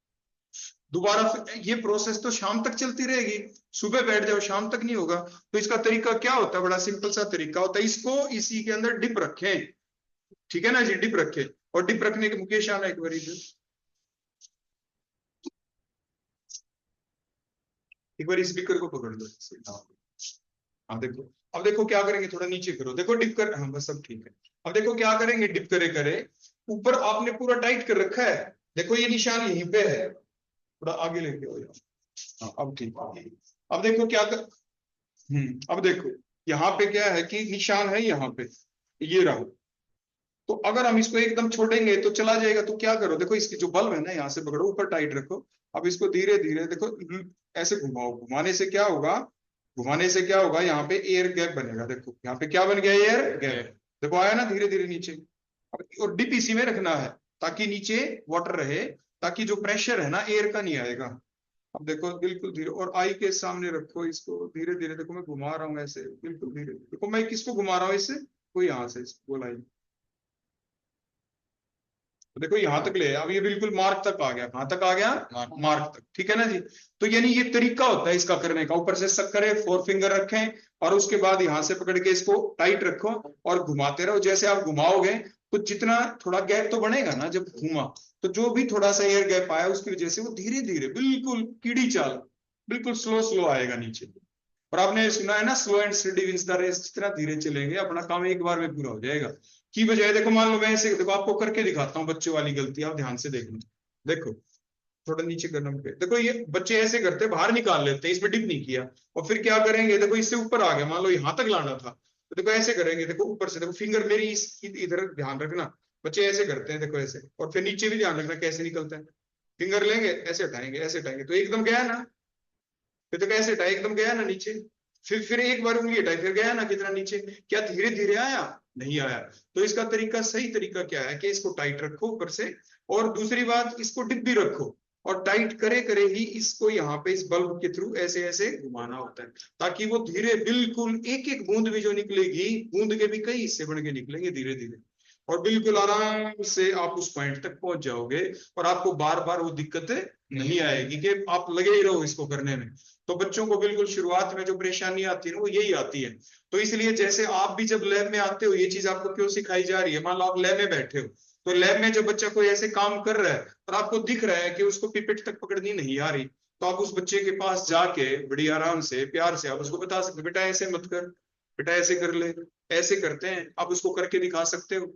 दोबारा, ये प्रोसेस तो शाम तक चलती रहेगी, सुबह बैठ जाओ शाम तक नहीं होगा। तो इसका तरीका क्या होता है, बड़ा सिंपल सा तरीका होता है, इसको इसी के अंदर डिप रखें, ठीक है ना जी, डिप रखें। और डिप रखने के मुकेश आना एक बार इधर, एक बार इस स्पीकर को पकड़ लो। हाँ हाँ, देखो अब देखो क्या करेंगे, थोड़ा नीचे करो, देखो डिप कर, हाँ बस सब ठीक है। अब देखो क्या करेंगे, डिप करे करे ऊपर आपने पूरा टाइट कर रखा है, देखो ये निशान यहीं पे है, थोड़ा आगे लेके हो जाओ, हाँ अब ठीक है। अब देखो क्या कर, अब देखो यहाँ पे क्या है कि निशान है यहाँ पे, ये रहा। तो अगर हम इसको एकदम छोड़ेंगे तो चला जाएगा, तो क्या करो, देखो इसकी जो बल्ब है ना यहाँ से पकड़ो, ऊपर टाइट रखो। अब इसको धीरे धीरे देखो, ऐसे घुमाओ, घुमाने से क्या होगा, घुमाने से क्या होगा, यहाँ पे एयर गैप बनेगा, देखो यहाँ पे क्या बन गया, एयर गैप, देखो आया ना धीरे धीरे नीचे। अब और डिप इसी में रखना है ताकि नीचे वाटर रहे, ताकि जो प्रेशर है ना एयर का नहीं आएगा। अब देखो बिल्कुल धीरे, और आई के सामने रखो इसको धीरे धीरे, देखो मैं घुमा रहा हूँ ऐसे बिल्कुल धीरे, देखो मैं किसको घुमा रहा हूँ इससे, कोई यहाँ से बोला, तो देखो यहां तक ले आया, अब ये बिल्कुल मार्क तक आ गया, कहां तक आ गया, मार्क तक, ठीक है ना जी। तो यानी ये तरीका होता है इसका करने का, ऊपर से सक करें, फोर फिंगर रखें, और उसके बाद यहां से पकड़ के इसको टाइट रखो और घुमाते रहो, जैसे आप घुमाओगे तो जितना थोड़ा गैप तो बनेगा ना जब घूमा, तो जो भी थोड़ा सा एयर गैप आया उसकी वजह से वो धीरे धीरे बिल्कुल कीड़ी चाल, बिल्कुल स्लो स्लो आएगा नीचे। और आपने सुना है ना, slow and steady wins the race, जितना धीरे चलेंगे अपना काम एक बार में पूरा हो जाएगा। की बजाय देखो, मान लो मैं ऐसे, देखो आपको करके दिखाता हूँ बच्चों वाली गलती, आप ध्यान से देखना, देखो थोड़ा नीचे करना पे, देखो ये बच्चे ऐसे करते बाहर निकाल लेते हैं, इसमें डिप नहीं किया, और फिर क्या करेंगे, देखो इससे ऊपर आ गया, मान लो यहां तक लाना था, तो देखो ऐसे करेंगे, देखो ऊपर से, देखो फिंगर मेरी इस इधर ध्यान रखना, बच्चे ऐसे करते हैं देखो ऐसे, और फिर नीचे भी ध्यान रखना कैसे निकलता है, फिंगर लेंगे ऐसे हटाएंगे तो एकदम गया ना, फिर तो कैसे हटाए, एकदम गया ना नीचे, फिर एक बार उंगली हटाई, फिर गया ना कितना नीचे, क्या धीरे धीरे आया, नहीं आया। तो इसका तरीका, सही तरीका क्या है कि इसको टाइट रखो ऊपर से, और दूसरी बात इसको डिप भी रखो, और टाइट करे करे ही इसको यहाँ पे इस बल्ब के थ्रू ऐसे ऐसे घुमाना होता है, ताकि वो धीरे बिल्कुल एक एक बूंद भी जो निकलेगी, बूंद के भी कई हिस्से बन के निकलेंगे धीरे धीरे, और बिल्कुल आराम से आप उस पॉइंट तक पहुंच जाओगे, और आपको बार बार वो दिक्कत नहीं आएगी कि आप लगे ही रहो इसको करने में। तो बच्चों को बिल्कुल शुरुआत में जो परेशानी आती है ना वो यही आती है। तो इसलिए जैसे आप भी जब लैब में आते हो, ये चीज आपको क्यों सिखाई जा रही है, मान लो आप लैब में बैठे हो, तो लैब में जो बच्चा कोई ऐसे काम कर रहा है और आपको दिख रहा है कि उसको पिपेट तक पकड़नी नहीं आ रही, तो आप उस बच्चे के पास जाके बड़ी आराम से प्यार से आप उसको बता सकते, बेटा ऐसे मत कर, बेटा ऐसे कर ले, ऐसे करते हैं, आप उसको करके दिखा सकते हो।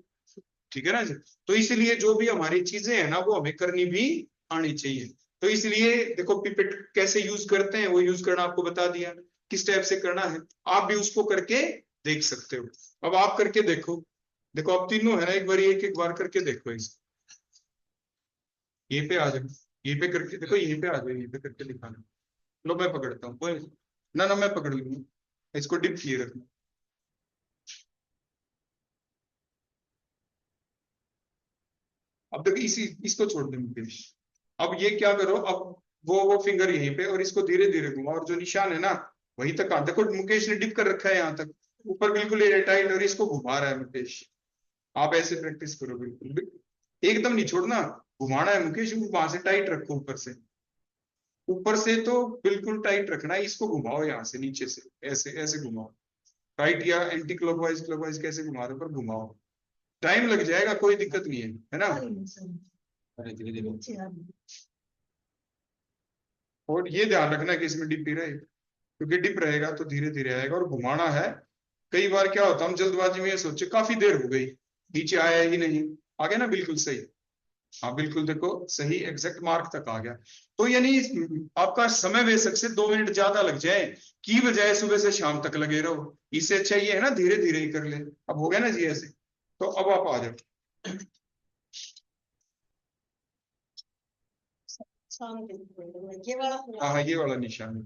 ठीक है ना जी। तो इसलिए जो भी हमारी चीजें हैं ना वो हमें करनी भी आनी चाहिए। तो इसलिए देखो पिपेट कैसे यूज करते हैं वो यूज करना आपको बता दिया, किस टाइप से करना है, आप भी उसको करके देख सकते हो। अब आप करके देखो, देखो अब तीनों है ना, एक बार एक एक बार करके देखो इस, यहीं पे आ जाओ, यहीं पे करके देखो, यहीं पे आ जाओ, यहीं पे करके दिखाना। लो मैं पकड़ता हूँ, कोई ना, ना मैं पकड़ लूंगा, इसको डिप किए रखना। अब देखो इसी, इसको छोड़ दो मुकेश। अब ये क्या करो, अब वो फिंगर यहीं पे और इसको धीरे धीरे घुमाओ, और जो निशान है ना वहीं तक आ, देखो मुकेश ने डिप कर रखा है यहाँ तक ऊपर, बिल्कुल ये टाइट, और इसको घुमा रहा है मुकेश। आप ऐसे प्रैक्टिस करो, एकदम नहीं छोड़ना, घुमाना है मुकेश, वहां से टाइट रखो, ऊपर से, ऊपर से तो बिल्कुल टाइट रखना है, इसको घुमाओ यहाँ से नीचे से, ऐसे ऐसे घुमाओ, राइट या एंटी क्लॉकवाइज क्लॉकवाइज कैसे घुमा रहे हो, पर घुमाओ, टाइम लग जाएगा, कोई दिक्कत नहीं है ना। अरे धीरे धीरे, और ये ध्यान रखना कि इसमें डिप ही रहे, क्योंकि डिप रहेगा तो धीरे धीरे आएगा, और घुमाना है। कई बार क्या होता है, हम जल्दबाजी में ये सोचे काफी देर हो गई, नीचे आया ही नहीं, आ गया ना बिल्कुल सही। हाँ बिल्कुल, देखो सही एग्जैक्ट मार्क तक आ गया। तो यानी आपका समय बेशक से 2 मिनट ज्यादा लग जाए की बजाय सुबह से शाम तक लगे रहो, इससे अच्छा ये है ना धीरे धीरे ही कर ले। अब हो गया ना जी ऐसे, तो अब आप आ जाओ। हाँ हाँ, ये वाला निशान है।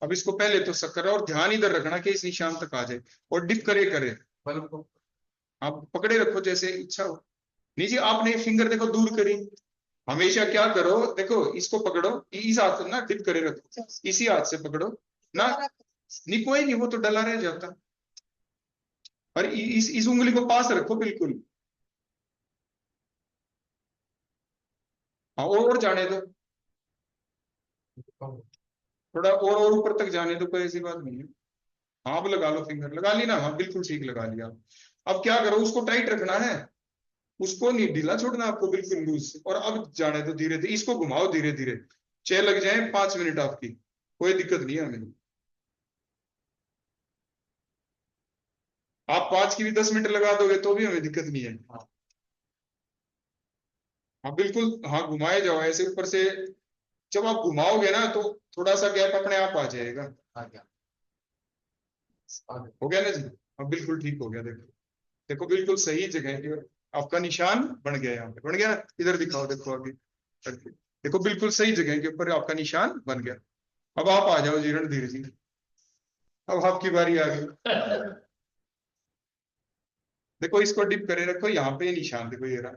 अब इसको पहले तो शक्कर और ध्यान इधर रखना कि इस निशान तक आ जाए, और डिप करे करे बल्ब को आप पकड़े रखो जैसे इच्छा हो। नीचे आपने फिंगर देखो दूर करी, हमेशा क्या करो, देखो इसको पकड़ो, इस हाथ से ना डिप करे रखो, इसी हाथ से पकड़ो ना, नहीं कोई नहीं, वो तो डला रह जाता, और इस उंगली को पास रखो बिल्कुल। हाँ और जाने दो, थोड़ा और ऊपर तक जाने दो, कोई ऐसी बात नहीं है। हाँ अब लगा लो, फिंगर लगा ली ना, हाँ बिल्कुल ठीक लगा लिया। अब क्या करो, उसको टाइट रखना है, उसको नहीं ढीला छोड़ना आपको, बिल्कुल लूज, और अब जाने दो धीरे धीरे, इसको घुमाओ धीरे धीरे, चाहे लग जाए 5 मिनट आपकी, कोई दिक्कत नहीं है हमें। आप 5 की भी 10 मिनट लगा दोगे तो भी हमें दिक्कत नहीं है। हाँ बिल्कुल, हाँ घुमाए जाओ ऐसे ऊपर से, जब आप घुमाओगे ना तो थोड़ा सा गैप अपने आप आ जाएगा। आ गया, हो गया ना जी। अब बिल्कुल ठीक हो गया, देखो, देखो बिल्कुल सही जगह पे आपका निशान बन गया, यहाँ पे बन गया, इधर दिखाओ, देखो अभी करके। देखो बिल्कुल सही जगह के ऊपर आपका निशान बन गया। अब आप आ जाओ जी रणधीर जी, अब आपकी बारी आ गई। देखो इसको डिप करे रखो, यहाँ पे ये निशान देखो ये रहा,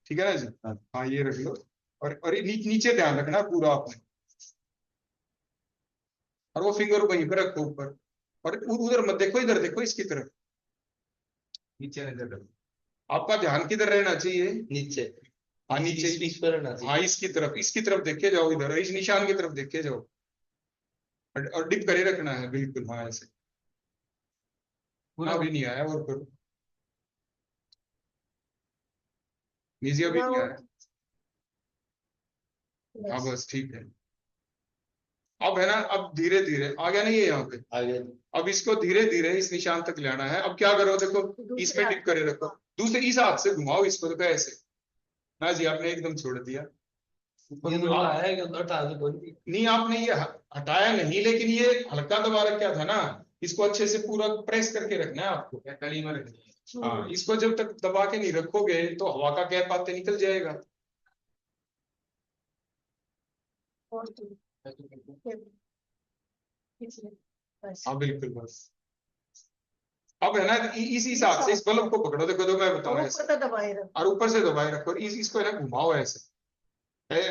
ठीक है ना जी। हाँ ये रख लो, और नीचे ध्यान रखना पूरा आपने, और वो फिंगर वहीं पे रखो ऊपर, और उधर मत देखो, इधर देखो इसकी तरफ, नीचे नजर रखो, आपका ध्यान किधर रहना चाहिए, नीचे। हाँ नीचे, इस पर रहना चाहिए, हाँ इसकी तरफ, इसकी तरफ देखे जाओ, इधर इस निशान की तरफ देखे जाओ, और डिप करे रखना है बिल्कुल, हाँ ऐसे, पूरा भी नहीं आया, और करो, नीचे अभी नहीं आया, हाँ बस ठीक है। अब है ना, अब धीरे धीरे आ गया नहीं है यहाँ पे, आ गया। अब इसको धीरे धीरे इस निशान तक लाना है। अब क्या करो, देखो इसमें टिप करे रखो, दूसरे इस हाथ से घुमाओ इसको, देखो ऐसे, ना जी आपने एकदम छोड़ दिया, ये तो आया कि हटा दो, नहीं आपने ये हटाया नहीं, लेकिन ये हल्का दबा रखा था ना, इसको अच्छे से पूरा प्रेस करके रखना है आपको, कड़ी में रखना है। हाँ इसको जब तक दबा के नहीं रखोगे तो हवा का गैप आते निकल जाएगा। हाँ बिल्कुल बस। अब है ना इस हिसाब से इस बल्ब को पकड़ो, देखो जो मैं बताऊं ऐसे, और ऊपर से दबाए रखो, और इसको है ना घुमाओ ऐसे,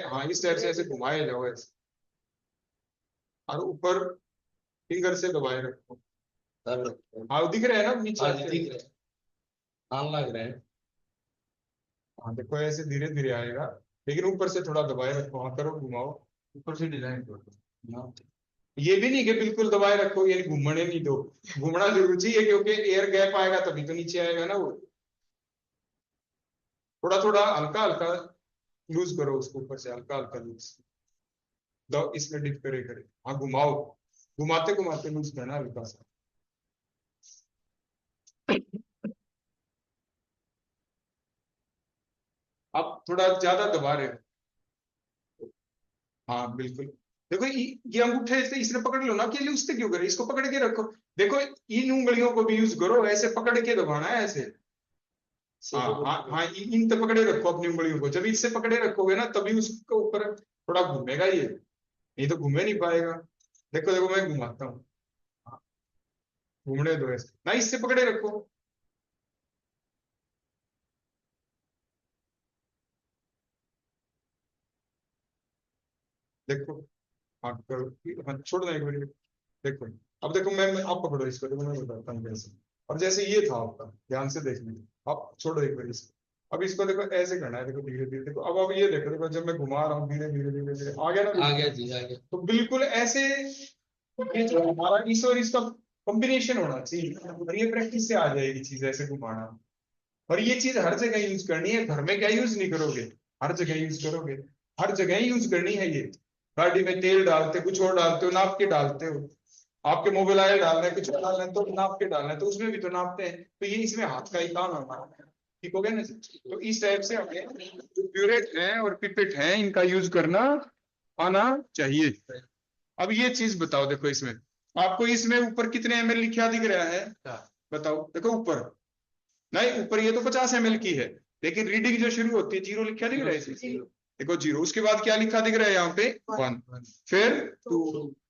हाँ इस टाइप से ऐसे घुमाए जाओ ऐसे, और ऊपर फिंगर से दबाए रखो। हाँ दिख रहा है ना नीचे, दिख रहा है, हाँ लग रहा है। हाँ देखो ऐसे धीरे धीरे आएगा, लेकिन ऊपर से थोड़ा दबाए रखो, हाँ करो, घुमाओ, ऊपर से डिजाइन करो। हाँ, ये भी नहीं कि बिल्कुल दबाए रखो, ये घूमने नहीं दो, घूमना जरूर चाहिए क्योंकि एयर गैप आएगा तभी तो नीचे आएगा ना वो। थोड़ा थोड़ा हल्का हल्का लूज करो उसको, ऊपर से हल्का हल्का लूज दो, इसमें डिप करे करे, हाँ घुमाओ, घुमाते घुमाते लूज करना हल्का सा। आप थोड़ा ज्यादा दबा रहे हो, हाँ बिल्कुल। देखो ये अंगूठे से इसने पकड़ लो ना, अकेले उससे क्यों करे, इसको पकड़ के रखो। देखो इन उंगलियों को भी यूज करो, ऐसे पकड़ के दबाना है ऐसे। हाँ हाँ हाँ, इन तो पकड़े रखो अपनी उंगलियों को, जब इससे पकड़े रखोगे ना तभी उसके ऊपर थोड़ा घूमेगा ये, नहीं तो घूमे नहीं पाएगा। देखो देखो मैं घुमाता हूँ, हाँ, घूमने दो ऐसे ना, इससे पकड़े रखो। देखो, हाँ करो, हाँ छोड़ दो एक मिनट। देखो, अब देखो मैं आप पकड़ो इसको, देखो मैं बताता हूँ कैसे। अब जैसे ये था आपका, ध्यान से देखना, आप छोड़ो एक बार इसको, अब इसको देखो ऐसे करना है, देखो धीरे धीरे देखो, अब ये देखो देखो जब मैं घुमा रहा हूँ धीरे धीरे धीरे धीरे आ गया ना, आ गया जी, आ गया। तो बिल्कुल ऐसे ये जो हमारा इस और इसका कॉम्बिनेशन होना चाहिए, और ये प्रैक्टिस से आ जाएगी चीज ऐसे घुमाना। और ये चीज हर जगह यूज करनी है, घर में क्या यूज नहीं करोगे, हर जगह यूज करोगे, हर जगह ही यूज करनी है ये। गाड़ी में तेल डालते कुछ और डालते हो, नाप के डालते हो, आपके मोबाइल ऑयल डालना है, कुछ और डालना है तो नाप के डालना है, तो उसमें भी तो नापते हैं, तो ये इसमें हाथ का ही काम है हमारा। ठीक हो गया ना जी? तो इस टाइप से हमें जो प्यूरेट है और पिपेट है इनका यूज करना आना चाहिए। अब ये चीज बताओ, देखो इसमें आपको इसमें ऊपर कितने एमएल लिखा दिख रहा है, बताओ, देखो ऊपर, नहीं ऊपर ये तो 50 ml की है, लेकिन रीडिंग जो शुरू होती है जीरो लिखा दिख रहा है इसमें, देखो जीरो, उसके बाद क्या लिखा दिख रहा है यहाँ पे 1, फिर 2,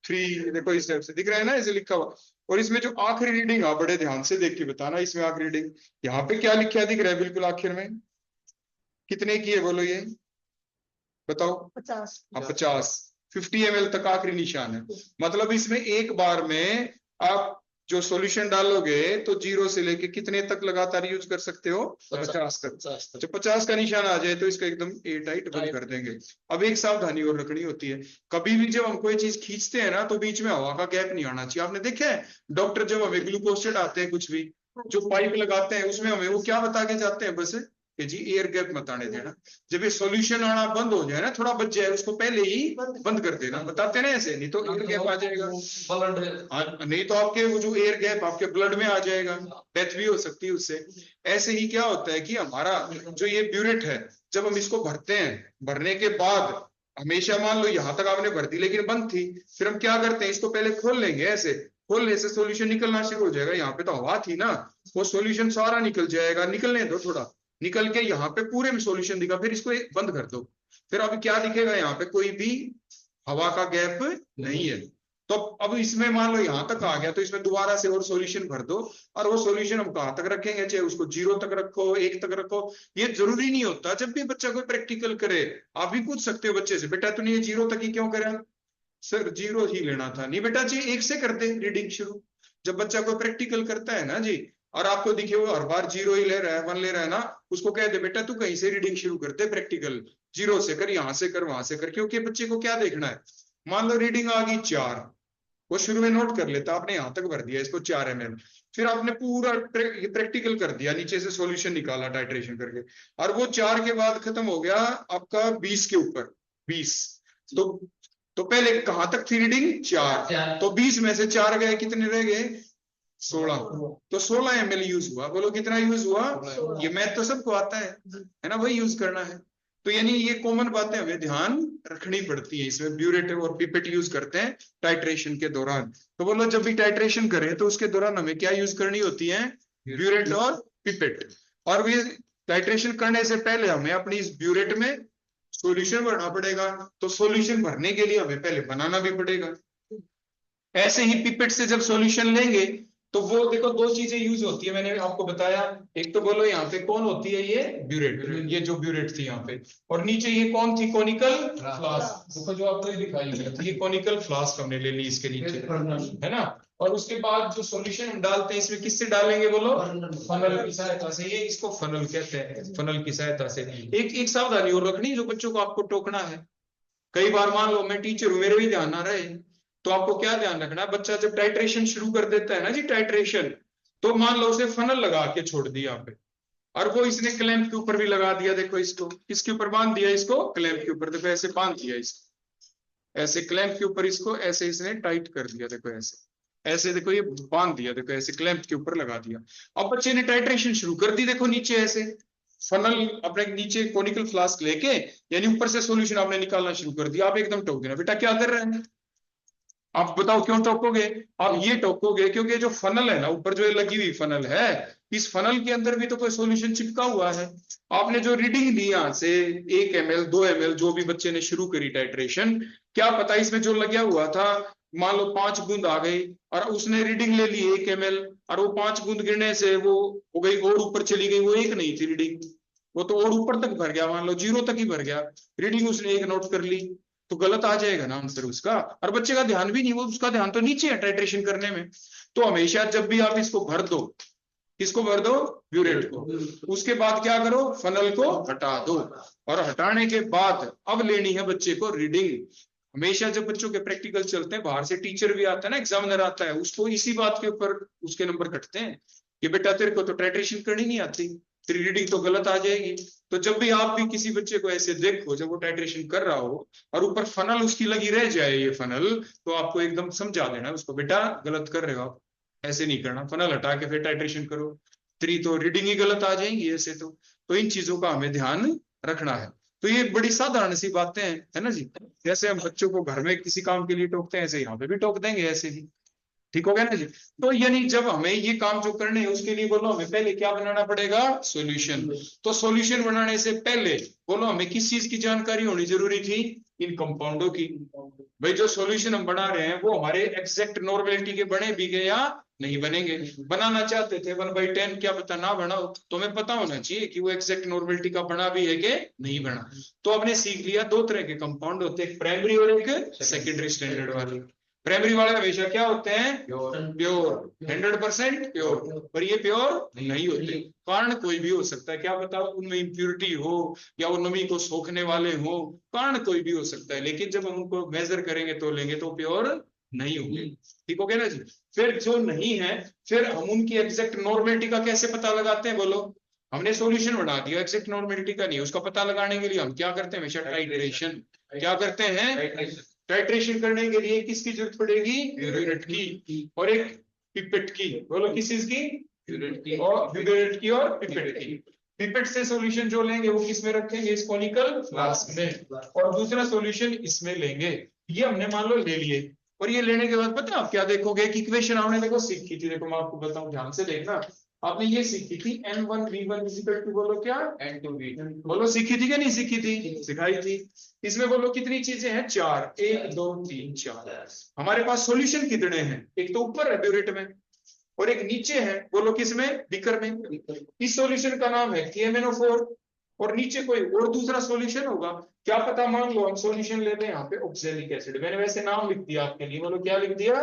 3, देखो इस टाइप से दिख रहा है ना ऐसे लिखा हुआ। और इसमें जो आखिरी रीडिंग, आप बड़े ध्यान से देख के बताना, इसमें आखिरी रीडिंग यहाँ पे क्या लिखा दिख रहा है बिल्कुल आखिर में, कितने की है बोलो ये, बताओ। 50। हाँ 50, 50 ml तक आखिरी निशान है, मतलब इसमें एक बार में आप जो सॉल्यूशन डालोगे तो जीरो से लेके कितने तक लगातार यूज कर सकते हो, 50 तक। जब 50 का निशान आ जाए तो इसका एकदम एयर टाइट बंद कर देंगे। अब एक सावधानी और रखनी होती है, कभी भी जब हम कोई चीज खींचते हैं ना तो बीच में हवा का गैप नहीं आना चाहिए। आपने देखा है डॉक्टर जब हमें ग्लूकोज चढ़ाते हैं कुछ भी, जो पाइप लगाते हैं उसमें हमें वो क्या बता के जाते हैं बस, कि जी एयर गैप मत आने देना, जब ये सॉल्यूशन आना बंद हो जाए ना, थोड़ा बच जाए, उसको पहले ही बंद कर देना, बताते ना ऐसे, नहीं तो एयर गैप आ जाएगा। नहीं तो आपके वो जो एयर गैप आपके ब्लड में आ जाएगा, डेथ भी हो सकती है उससे। ऐसे ही क्या होता है कि हमारा जो ये ब्यूरेट है, जब हम इसको भरते हैं, भरने के बाद हमेशा मान लो यहां तक आपने भर दी लेकिन बंद थी, फिर हम क्या करते हैं इसको पहले खोल लेंगे, ऐसे खोलने से सॉल्यूशन निकलना शुरू हो जाएगा, यहाँ पे तो हवा थी ना, वो सॉल्यूशन सारा निकल जाएगा, निकलने दो थोड़ा, निकल के यहाँ पे पूरे में सॉल्यूशन दिखा, फिर इसको बंद कर दो, फिर अब क्या दिखेगा, यहाँ पे कोई भी हवा का गैप नहीं है। तो अब इसमें मान लो यहाँ तक आ गया, तो इसमें दोबारा से और सॉल्यूशन भर दो, और वो सॉल्यूशन हम कहाँ तक रखेंगे, चाहे उसको 0 तक रखो, 1 तक रखो, ये जरूरी नहीं होता। जब भी बच्चा कोई प्रैक्टिकल करे, आप भी पूछ सकते हो बच्चे से, बेटा तूने ये 0 तक ही क्यों करा, सर 0 ही लेना था, नहीं बेटा जी 1 से कर दे रीडिंग शुरू। जब बच्चा कोई प्रैक्टिकल करता है ना जी, और आपको दिखे वो हर बार 0 ही ले रहा है, 1 ले रहा है ना, उसको कह दे बेटा तू कहीं से रीडिंग शुरू करते प्रैक्टिकल, 0 से कर, यहाँ से कर, वहां से कर, क्योंकि बच्चे को क्या देखना है, मान लो रीडिंग आ गई 4, वो शुरू में नोट कर लेता, आपने यहां तक भर दिया इसको 4 ml, फिर आपने पूरा प्रैक्टिकल कर दिया, नीचे से सॉल्यूशन निकाला टाइट्रेशन करके, और वो 4 के बाद खत्म हो गया आपका 20 के ऊपर, 20, तो पहले कहां तक थी रीडिंग 4, तो 20 में से 4 गए, कितने रह गए 16, तो 16 ml यूज हुआ, बोलो कितना यूज हुआ, ये मैथ तो सबको आता है ना, वही यूज करना है। तो यानी ये कॉमन बातें हमें ध्यान रखनी पड़ती है, इसमें ब्यूरेट और पिपेट यूज करते हैं टाइट्रेशन के दौरान। तो बोलो जब भी टाइट्रेशन करें तो उसके दौरान हमें क्या यूज करनी होती है, ब्यूरेट और पिपेट। और भी टाइट्रेशन करने से पहले हमें अपनी इस ब्यूरेट में सॉल्यूशन भरना पड़ेगा, तो सॉल्यूशन भरने के लिए हमें पहले बनाना भी पड़ेगा। ऐसे ही पिपेट से जब सॉल्यूशन लेंगे तो वो देखो दो चीजें यूज होती है, मैंने आपको बताया। एक तो बोलो यहाँ पे कौन होती है, ये ब्यूरेट, ये जो ब्यूरेट थी यहाँ पे, और नीचे ये कौन थी, कोनिकल फ्लास्क। देखो जो आपको दिखाई गई, ये कोनिकल फ्लास्क हमने ले ली इसके नीचे, है ना। और उसके बाद जो सॉल्यूशन हम डालते हैं इसमें किससे डालेंगे बोलो, फनल की सहायता से। ये इसको फनल कहते हैं, फनल की सहायता से। एक सावधानी और रखनी जो बच्चों को आपको टोकना है। कई बार मान लो मैं टीचर हूं, मेरे भी ध्यान ना रहे, तो आपको क्या ध्यान रखना है, बच्चा जब टाइट्रेशन शुरू कर देता है ना जी, टाइट्रेशन, तो मान लो उसे फनल लगा के छोड़ दिया यहाँ पे, और वो इसने क्लैंप के ऊपर भी लगा दिया। देखो इसको किसके ऊपर बांध दिया, इसको क्लैंप के ऊपर। देखो ऐसे बांध दिया इसको, ऐसे क्लैंप के ऊपर इसको ऐसे इसने टाइट कर दिया। देखो ऐसे ऐसे, देखो ये बांध दिया, देखो ऐसे क्लैंप के ऊपर लगा दिया। अब बच्चे ने टाइट्रेशन शुरू कर दी, देखो नीचे ऐसे फनल अपने नीचे कोनिकल फ्लास्क लेके, यानी ऊपर से सॉल्यूशन आपने निकालना शुरू कर दिया। आप एकदम टोक देना, बेटा क्या कर रहे हैं आप बताओ, क्यों टोकोगे आप, ये टोकोगे क्योंकि जो फनल है ना ऊपर, जो ये लगी हुई फनल है, इस फनल के अंदर भी तो कोई सॉल्यूशन चिपका हुआ है। आपने जो रीडिंग ली यहाँ से 1 ml 2 ml, जो भी बच्चे ने शुरू करी टाइट्रेशन, क्या पता इसमें जो लगा हुआ था, मान लो 5 बूंद आ गई, और उसने रीडिंग ले ली 1 ml, और वो 5 बूंद गिरने से वो हो गई और ऊपर चली गई, वो एक नहीं थी रीडिंग, वो तो और ऊपर तक भर गया, मान लो 0 तक ही भर गया, रीडिंग उसने एक नोट कर ली, तो गलत आ जाएगा ना आंसर उसका। और बच्चे का ध्यान भी नहीं, वो उसका ध्यान तो नीचे है टाइट्रेशन करने में। तो हमेशा जब भी आप इसको भर दो, किसको भर दो, ब्यूरेट को, उसके बाद क्या करो, फनल को हटा दो, और हटाने के बाद अब लेनी है बच्चे को रीडिंग। हमेशा जब बच्चों के प्रैक्टिकल चलते हैं, बाहर से टीचर भी आता है ना, एग्जामिनर आता है, उसको इसी बात के ऊपर उसके नंबर कटते हैं कि बेटा तेरे को तो टाइट्रेशन करनी नहीं आती, तेरी रीडिंग तो गलत आ जाएगी। तो जब भी आप भी किसी बच्चे को ऐसे देखो, जब वो टाइट्रेशन कर रहा हो और ऊपर फनल उसकी लगी रह जाए ये फनल, तो आपको एकदम समझा देना उसको, बेटा गलत कर रहे हो आप, ऐसे नहीं करना, फनल हटा के फिर टाइट्रेशन करो, तेरी तो रीडिंग ही गलत आ जाएंगी ऐसे। तो इन चीजों का हमें ध्यान रखना है। तो ये बड़ी साधारण सी बातें हैं, है ना जी। जैसे हम बच्चों को घर में किसी काम के लिए टोकते हैं, ऐसे यहाँ पे भी टोक देंगे ऐसे ही, ठीक हो गया ना जी। तो यानी जब हमें ये काम जो करने हैं उसके लिए बोलो हमें पहले क्या बनाना पड़ेगा, सॉल्यूशन। तो सॉल्यूशन बनाने से पहले बोलो हमें किस चीज की जानकारी होनी जरूरी थी, इन कंपाउंडों की। भाई जो सॉल्यूशन हम बना रहे हैं वो हमारे एग्जैक्ट नॉर्मेलिटी के बने भी गए या नहीं बनेंगे। बनाना चाहते थे 1/10, क्या पता ना बनाओ, तो हमें पता होना चाहिए कि वो एग्जैक्ट नॉर्मेलिटी का बना भी है कि नहीं बना। तो आपने सीख लिया 2 तरह के कंपाउंड होते हैं, एक प्राइमरी और एक सेकेंडरी स्टैंडर्ड वाले। प्राइमरी वाले हमेशा क्या होते हैं, प्योर, 100% प्योर, पर ये प्योर नहीं होते, कारण कोई भी हो सकता है, क्या पता उनमें इम्प्योरिटी हो या वो नमी को सोखने वाले हो, कारण कोई भी हो सकता है, लेकिन जब हम उनको मेजर करेंगे तो लेंगे तो प्योर नहीं होंगे, ठीक हो गया ना जी। फिर जो नहीं है, फिर हम उनकी एग्जैक्ट नॉर्मेलिटी का कैसे पता लगाते हैं बोलो, हमने सॉल्यूशन बना दिया, एग्जैक्ट नॉर्मेलिटी का नहीं, उसका पता लगाने के लिए हम क्या करते हैं, हमेशा टाइट्रेशन, क्या करते हैं, टाइट्रेशन करने के लिए किसकी जरूरत पड़ेगी, ब्यूरेट की, और एक पिपेट की। बोलो किस चीज की, ब्यूरेट की, और ब्यूरेट की और पिपेट की। पिपेट से सॉल्यूशन जो लेंगे वो किस में रखेंगे, इस कोनिकल फ्लास्क में, और दूसरा सॉल्यूशन इसमें लेंगे। ये हमने मान लो ले लिए, और ये लेने के बाद पता आप क्या देखोगे कि इक्वेशन हमने देखो सीखी थी, देखो मैं आपको बताऊं ध्यान से देखना, आपने ये सीखी थी N1V1 बोलो क्या, N2V2, बोलो सीखी थी क्या नहीं सीखी थी, सिखाई थी। इसमें बोलो कितनी चीजें हैं, 4, 1 2 3 4। हमारे पास सॉल्यूशन कितने हैं, एक तो ऊपर है ब्यूरेट में, और एक नीचे है, बोलो किसमें, बीकर में। इस सॉल्यूशन का नाम है KMnO4, और नीचे कोई और दूसरा सॉल्यूशन होगा, क्या पता मान लो हम सॉल्यूशन ले लें यहाँ पे ऑक्सैलिक एसिड, मैंने वैसे नाम लिख दिया आपके लिए, बोलो क्या लिख दिया,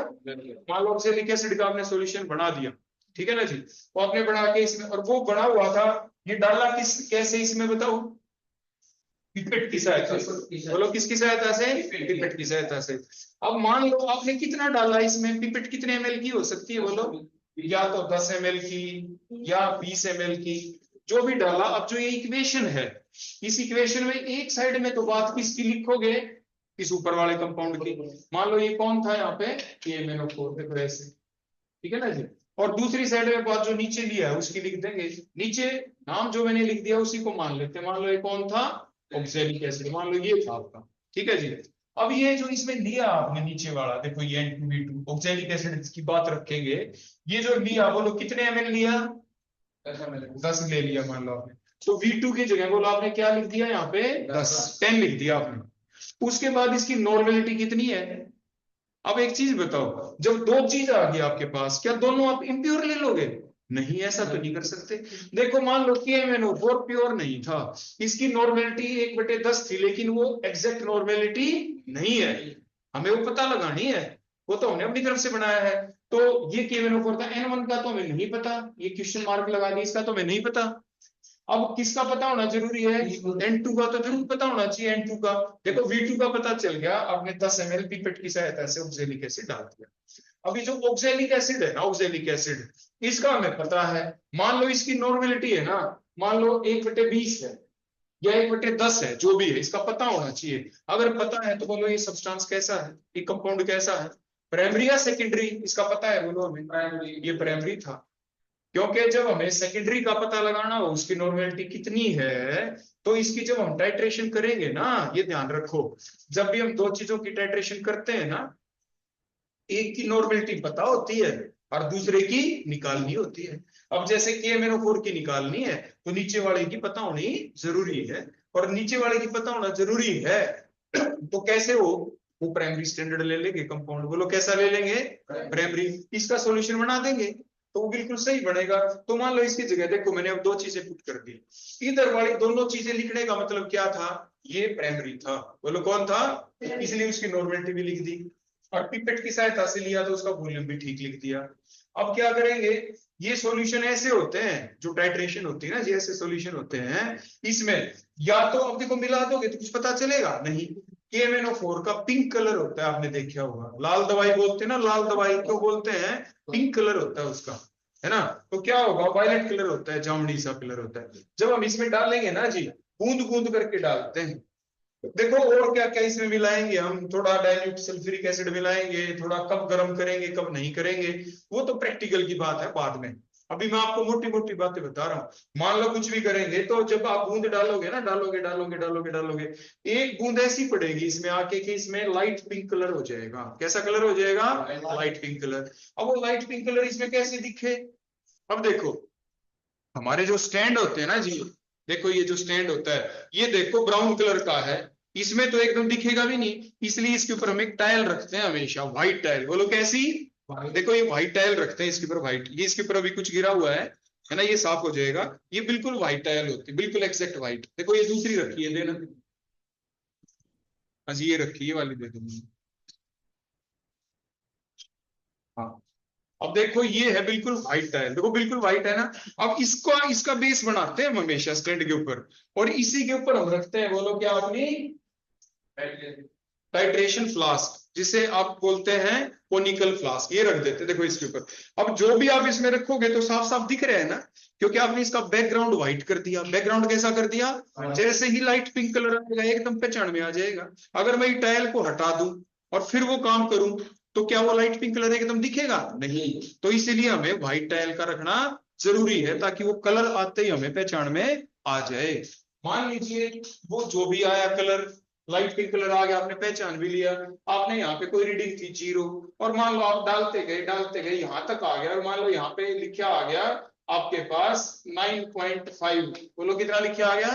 मान लो ऑक्सैलिक एसिड का आपने सॉल्यूशन बना दिया, ठीक है ना जी। वो आपने बना के इसमें, और वो बना हुआ था, ये डाला किस कैसे इसमें बताओ, पिपेट की सहायता से, बोलो किसकी सहायता से, पिपेट की सहायता से। अब मान लो आपने कितना डाला इसमें, पिपेट कितने ml की हो सकती है बोलो, या तो 10 ml की या 20 ml की, जो भी डाला। अब जो ये इक्वेशन है, इस इक्वेशन में एक साइड में तो बात किसकी लिखोगे, इस ऊपर वाले कंपाउंड की, मान लो ये कौन था यहाँ पे, KMnO4, देखो ऐसे, ठीक है ना जी। और दूसरी साइड में बात जो नीचे लिया है उसकी लिख देंगे, नीचे नाम जो मैंने लिख दिया उसी को मान लेते हैं, मान लो ये कौन था, ऑक्सैलिक एसिड, मान लो ये था आपका, ठीक है जी। अब ये जो इसमें लिया आपने नीचे वाला, देखो ये N2V2 ऑक्सैलिक एसिड की बात रखेंगे, ये जो लिया बोलो कितने ml लिया, 10 ले लिया मान लो आपने, तो V2 की जगह बोलो आपने क्या लिख दिया यहाँ पे, 10 लिख दिया आपने। उसके बाद इसकी नॉर्मेलिटी कितनी है, अब एक चीज बताओ, जब दो चीज आ गई आपके पास, क्या दोनों आप इम्प्योर ले लोगे? नहीं, ऐसा तो नहीं कर सकते। देखो मान लो कि MnO4 प्योर नहीं था, इसकी नॉर्मेलिटी 1/10 थी, लेकिन वो एग्जैक्ट नॉर्मेलिटी नहीं है, हमें वो पता लगानी है, वो तो हमने अपनी तरफ से बनाया है। तो ये KMnO4 था, N1 का तो हमें नहीं पता, ये क्वेश्चन मार्क लगा दिया, इसका तो हमें नहीं पता। अब किसका पता होना जरूरी है? N2 का तो जरूर पता होना चाहिए। N2 का देखो, V2 का पता चल गया, आपने 10 ml पिपेट की सहायता से ऑक्जेलिक एसिड डाल दिया। अभी जो ऑक्जेलिक एसिड है ना, ऑक्जेलिक एसिड, इसका हमें पता है। मान लो इसकी नॉर्मेलिटी है ना, मान लो 1/20 है या 1/10 है, जो भी है, इसका पता होना चाहिए। अगर पता है तो बोलो ये सब्सटेंस कैसा है, ये कंपाउंड कैसा है, प्राइमरी या सेकेंडरी, इसका पता है बोलो हमें। ये प्राइमरी था, क्योंकि जब हमें सेकेंडरी का पता लगाना हो उसकी नॉर्मेलिटी कितनी है, तो इसकी जब हम टाइट्रेशन करेंगे ना, ये ध्यान रखो, जब भी हम दो चीजों की टाइट्रेशन करते हैं ना, एक की नॉर्मेलिटी पता होती है और दूसरे की निकालनी होती है। अब जैसे KMnO4 की निकालनी है तो नीचे वाले की पता होनी जरूरी है, और नीचे वाले की पता होना जरूरी है तो कैसे हो, वो प्राइमरी स्टैंडर्ड ले लेंगे कंपाउंड, बोलो कैसा ले लेंगे? प्राइमरी। इसका सॉल्यूशन बना देंगे तो वो बिल्कुल सही बनेगा। तो मान लो इसकी जगह देखो, मैंने अब दो चीजें पुट कर दी, इधर वाली दोनों चीजें लिखने का मतलब क्या था, ये प्राइमरी था, बोलो कौन था, इसलिए उसकी नॉर्मेलिटी भी लिख दी, और पिपेट की सहायता से लिया तो उसका वॉल्यूम भी ठीक लिख दिया। अब क्या करेंगे, ये सॉल्यूशन ऐसे होते हैं, जो टाइट्रेशन होती है ना, ये ऐसे सॉल्यूशन होते हैं, इसमें या तो अब देखो मिला दोगे तो कुछ पता चलेगा नहीं। KMnO4 का पिंक कलर होता है, आपने देखा होगा, लाल दवाई बोलते हैं ना, लाल दवाई क्यों बोलते हैं, पिंक कलर होता है उसका, है ना। तो क्या होगा, वायलेट कलर होता है, जामुनी सा कलर होता है। जब हम इसमें डालेंगे ना जी, बूंद बूंद करके डालते हैं, देखो और क्या क्या इसमें मिलाएंगे हम, थोड़ा डाइल्यूट सल्फ्यूरिक एसिड मिलाएंगे, थोड़ा कब गर्म करेंगे कब नहीं करेंगे, वो तो प्रैक्टिकल की बात है बाद में। अभी मैं आपको मोटी मोटी बातें बता रहा हूं। मान लो कुछ भी करेंगे तो जब आप बूंद डालोगे ना, डालोगे डालोगे डालोगे डालोगे, एक बूंद ऐसी पड़ेगी इसमें आके कि इसमें लाइट पिंक कलर हो जाएगा। कैसा कलर हो जाएगा? Light pink colour. अब वो लाइट पिंक कलर इसमें कैसे दिखे? अब देखो, हमारे जो स्टैंड होते हैं ना जी, देखो ये जो स्टैंड होता है, ये देखो ब्राउन कलर का है, इसमें तो एकदम दिखेगा भी नहीं, इसलिए इसके ऊपर हम एक टाइल रखते हैं हमेशा, व्हाइट टाइल। बोलो कैसी? देखो ये व्हाइट टाइल रखते हैं इसके ऊपर, व्हाइट, ये इसके ऊपर अभी कुछ गिरा हुआ है ना, ये साफ हो जाएगा। ये बिल्कुल व्हाइट टाइल होती है, बिल्कुल एक्जैक्ट व्हाइट। देखो ये दूसरी रखी है, देना। हाँ जी, ये रखी है वाली, दे दूंगी। हाँ, अब देखो ये है बिल्कुल व्हाइट टाइल, देखो बिल्कुल व्हाइट है ना। अब इसका इसका बेस बनाते हैं हम हमेशा स्टैंड के ऊपर, और इसी के ऊपर हम रखते हैं, बोलो क्या, अपनी टाइट्रेशन फ्लास्क, जिसे आप बोलते हैं कोनिकल फ्लास्क, ये रख देते हैं देखो इसके ऊपर। अब जो भी आप इसमें रखोगे तो साफ साफ दिख रहा है ना, क्योंकि आपने इसका बैकग्राउंड व्हाइट कर दिया। बैकग्राउंड कैसा कर दिया? जैसे ही लाइट पिंक कलर आएगा एकदम पहचान में आ जाएगा। अगर मैं टाइल को हटा दूं और फिर वो काम करूं तो क्या वो लाइट पिंक कलर एकदम दिखेगा? नहीं। तो इसीलिए हमें व्हाइट टाइल का रखना जरूरी है, ताकि वो कलर आते ही हमें पहचान में आ जाए। मान लीजिए वो जो भी आया कलर, लाइट पिंक कलर आ गया, आपने पहचान भी लिया। आपने यहाँ पे कोई रीडिंग थी 0, और मान लो आप डालते गए यहां तक आ गया, और मान लो यहाँ पे लिखा आ गया आपके पास 9.5, बोलो कितना लिखा आ गया?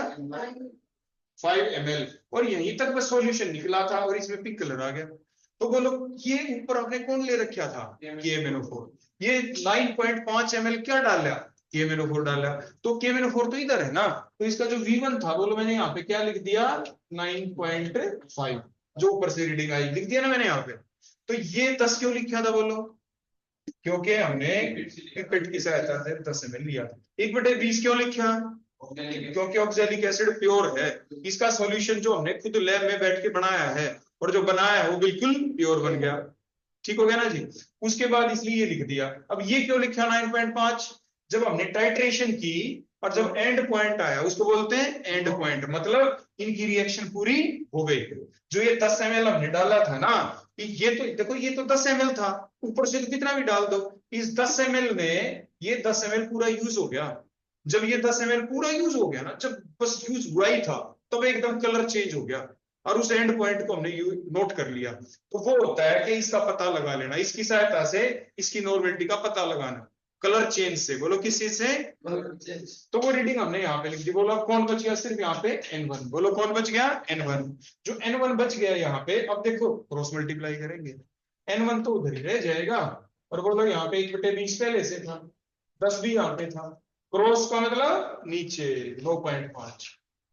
5 ml, और यहीं तक बस सॉल्यूशन निकला था और इसमें पिंक कलर आ गया। तो बोलो ये ऊपर आपने कौन ले रखा था? KMnO4। ये 9.5 ml क्या डाला? KMnO4 डाला। तो KMnO4 तो इधर है ना, तो इसका जो V1 था, बोलो मैंने यहाँ पे क्या लिख दिया? 9.5, जो ऊपर से रीडिंग आई लिख दिया ना मैंने यहाँ पे। तो ये 10 क्यों लिखा था बोलो? क्योंकि हमने पिपेट की सहायता से 10 ml लिया था। 1/20 क्यों लिखा? क्योंकि ऑक्सैलिक एसिड प्योर है। इसका सॉल्यूशन जो हमने खुद लैब में बैठ के बनाया है, और जो बनाया है वो बिल्कुल प्योर बन गया। ठीक हो गया ना जी। उसके बाद इसलिए ये लिख दिया। अब ये क्यों लिखा 9.5? जब हमने टाइट्रेशन की और जब एंड पॉइंट आया, उसको बोलते हैं एंड पॉइंट, मतलब इनकी रिएक्शन पूरी हो गई। जो ये 10 ml हमने डाला था ना, ये तो देखो ये तो 10 ml था, ऊपर से तो कितना भी डाल दो, इस 10 ml में ये 10 ml पूरा यूज हो गया। जब ये 10 ml पूरा यूज हो गया ना, जब बस यूज हुआ ही था, तब एकदम कलर चेंज हो गया, और उस एंड पॉइंट को हमने नोट कर लिया। तो वो होता है कि इसका पता लगा लेना, इसकी सहायता से इसकी नॉर्मेलिटी का पता लगाना, कलर चेंज से। बोलो किस चीज से? तो वो रीडिंग हमने यहाँ पे लिख दी। बोलो अब कौन बच गया? सिर्फ यहाँ पे N1। बोलो कौन बच गया? N1। जो N1 बच गया यहाँ पे, अब देखो क्रॉस मल्टीप्लाई करेंगे, N1 तो उधर ही रह जाएगा, और बोलो यहाँ पे 1/20 पहले से था, 10 भी यहाँ पे था, क्रॉस का मतलब नीचे 9.5,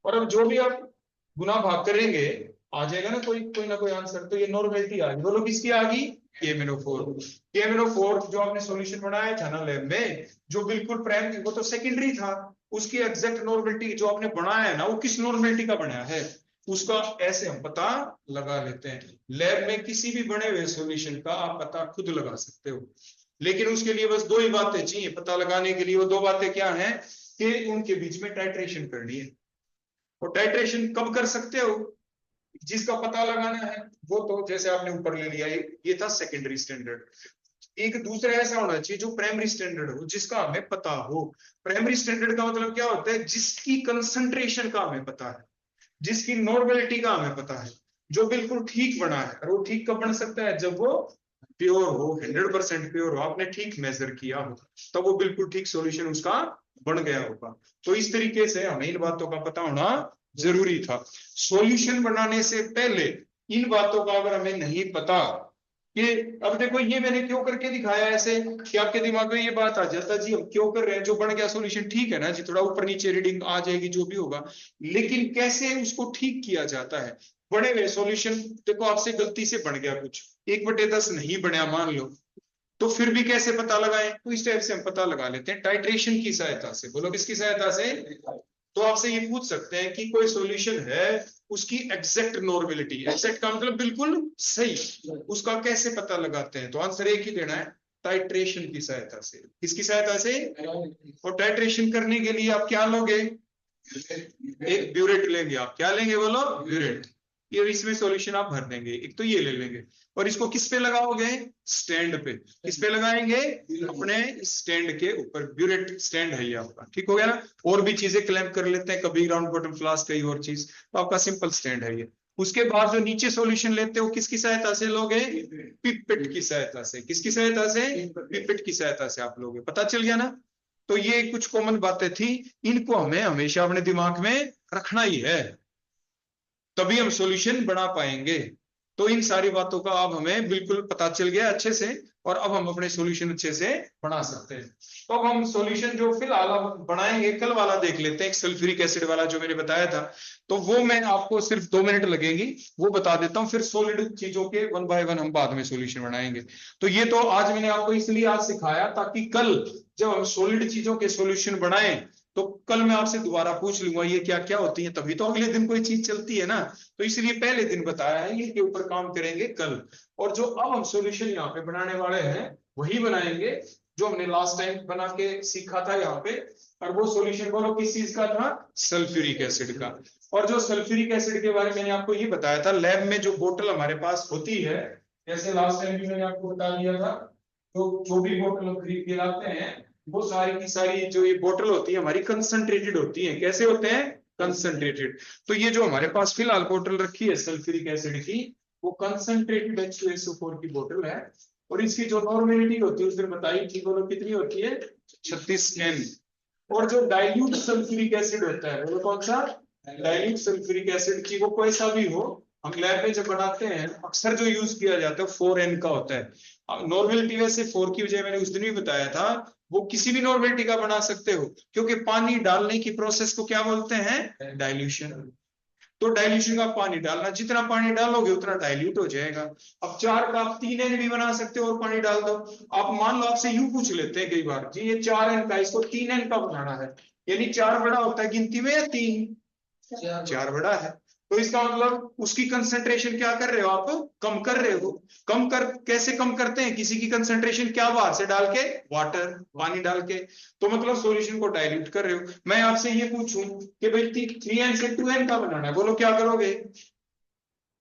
और अब जो भी आप गुना भाग करेंगे आ जाएगा ना कोई ना कोई आंसर। तो ये नॉर्मेलिटी आ गई, बोलो किसकी आ गई, KMnO4 जो आपने सॉल्यूशन बनाया था ना लैब में, जो बिल्कुल प्राइमरी, वो तो सेकेंडरी था, उसकी एग्जैक्ट नॉर्मेलिटी जो आपने बनाया है ना, वो किस नॉर्मेलिटी का बनाया है उसका ऐसे हम पता लगा लेते हैं। लैब में किसी भी बने हुए सॉल्यूशन का आप पता खुद लगा सकते हो, लेकिन उसके लिए बस दो ही बातें चाहिए पता लगाने के लिए। वो दो बातें क्या हैं कि उनके बीच में टाइट्रेशन करनी है। और टाइट्रेशन कब कर सकते हो, जिसका पता लगाना है वो तो जैसे आपने ऊपर ले लिया, ये था सेकेंडरी स्टैंडर्ड। एक दूसरा ऐसा होना चाहिए जो प्राइमरी स्टैंडर्ड हो, जिसका हमें पता हो। प्राइमरी स्टैंडर्ड का मतलब क्या होता है, जिसकी कंसंट्रेशन का हमें पता है, जिसकी नॉर्मेलिटी का हमें पता है, जो बिल्कुल ठीक बना है। और वो ठीक कब बन सकता है, जब वो प्योर हो, 100% प्योर हो, आपने ठीक मेजर किया हो, तब वो बिल्कुल ठीक सॉल्यूशन उसका बन गया होगा। तो इस तरीके से हमें इन बातों का पता होना जरूरी था। सॉल्यूशन बनाने से पहले इन बातों का अगर हमें नहीं पता, कि अब देखो ये मैंने क्यों करके दिखाया ऐसे कि आपके दिमाग में ये बात आ जाता जी हम क्यों कर रहे हैं, जो बन गया सॉल्यूशन ठीक है ना जी, थोड़ा ऊपर नीचे रीडिंग आ जाएगी जो भी होगा, लेकिन कैसे उसको ठीक किया जाता है। बने हुए सॉल्यूशन देखो आपसे गलती से बन गया कुछ 1/10 नहीं बनया मान लो, तो फिर भी कैसे पता लगाएं, तो इस टाइप से हम पता लगा लेते हैं टाइट्रेशन की सहायता से। बोलो किसकी सहायता से। तो आपसे ये पूछ सकते हैं कि कोई सॉल्यूशन है, उसकी एग्जैक्ट नॉर्मेलिटी, एग्जैक्ट का मतलब बिल्कुल सही, उसका कैसे पता लगाते हैं, तो आंसर एक ही देना है, टाइट्रेशन की सहायता से। किसकी सहायता से। और टाइट्रेशन करने के लिए आप क्या लोगे, एक ब्यूरेट लेंगे। आप क्या लेंगे बोलो, ब्यूरेट। ये इसमें सॉल्यूशन आप भर देंगे, एक तो ये ले लेंगे, और इसको किस पे लगाओगे, स्टैंड पे। किस पे लगाएंगे, अपने स्टैंड के ऊपर। ब्यूरेट स्टैंड है ये आपका, ठीक हो गया ना। और भी चीजें क्लैंप कर लेते हैं, कभी राउंड बॉटम फ्लास्क, कई और चीज, तो आपका सिंपल स्टैंड है ये। उसके बाद जो नीचे सॉल्यूशन लेते हो किसकी सहायता से लोगे, पिपेट की सहायता से। किसकी सहायता से, पिपेट की सहायता से आप लोगे। पता चल गया ना। तो ये कुछ कॉमन बातें थी, इनको हमें हमेशा अपने दिमाग में रखना ही है, तभी हम सॉल्यूशन बना पाएंगे। तो इन सारी बातों का अब हमें बिल्कुल पता चल गया अच्छे से, और अब हम अपने सॉल्यूशन अच्छे से बना सकते हैं। तो अब हम सॉल्यूशन जो फिलहाल हम बनाएंगे, कल वाला देख लेते हैं, सल्फ्यूरिक एसिड वाला जो मैंने बताया था। तो वो मैं आपको सिर्फ 2 मिनट लगेंगी, वो बता देता हूँ, फिर सॉलिड चीजों के 1 बाय 1 हम बाद में सॉल्यूशन बनाएंगे। तो ये तो आज मैंने आपको इसलिए आज सिखाया ताकि कल जब हम सॉलिड चीजों के सॉल्यूशन बनाएं, तो कल मैं आपसे दोबारा पूछ लूंगा ये क्या क्या होती है, तभी तो अगले दिन कोई चीज चलती है ना। तो इसलिए पहले दिन बताया है, ये के ऊपर काम करेंगे कल। और जो अब हम सॉल्यूशन यहाँ पे बनाने वाले हैं वही बनाएंगे जो हमने लास्ट टाइम बना के सीखा था यहाँ पे। और वो सॉल्यूशन बोलो किस चीज का था, सल्फ्यूरिक एसिड का। और जो सल्फ्यूरिक एसिड के बारे में मैंने आपको ये बताया था, लैब में जो बोतल हमारे पास होती है, जैसे लास्ट टाइम भी मैंने आपको बता दिया था, तो जो भी बोतल हम खरीद के लाते हैं, वो सारी की सारी जो ये बोतल होती है हमारी कंसंट्रेटेड होती है। कैसे होते हैं, कंसंट्रेटेड। तो ये जो हमारे पास फिलहाल बोतल रखी है सल्फ्यूरिक एसिड की, वो कंसंट्रेटेड H2SO4 की बोतल है। और इसकी जो नॉर्मेलिटी होती है उसने बताई थी, बोलो कितनी होती है, 36 N। और जो डाइल्यूट सल्फ्यूरिक एसिड होता है वो कौन सा, डाइल्यूट सल्फ्यूरिक एसिड की, वो कोई सा भी हो, हम लैब में जब बनाते हैं अक्सर जो यूज किया जाता है 4N का होता है। नॉर्मेलिटी वैसे 4 की बजाय मैंने उस दिन भी बताया था, वो किसी भी नॉर्मेलिटी का बना सकते हो, क्योंकि पानी डालने की प्रोसेस को क्या बोलते हैं, डाइल्यूशन। तो डाइल्यूशन का पानी डालना, जितना पानी डालोगे उतना डाइल्यूट हो जाएगा। अब 4 का आप 3N भी बना सकते हो और पानी डाल दो। आप मान लो आपसे यूं पूछ लेते हैं कई बार, जी ये 4N का, इसको 3N का बनाना है, यानी 4 बड़ा होता है गिनती में या 3, 4 बड़ा है। तो इसका मतलब उसकी कंसंट्रेशन क्या कर रहे हो आप, कम कर रहे हो। कम कर, कैसे कम करते हैं किसी की कंसंट्रेशन, क्या बाहर से डाल के, वाटर, पानी डाल के। तो मतलब सॉल्यूशन को डाइल्यूट कर रहे हो। मैं आपसे ये पूछूं कि भाई 3N से 2N का बनाना है, बोलो क्या करोगे,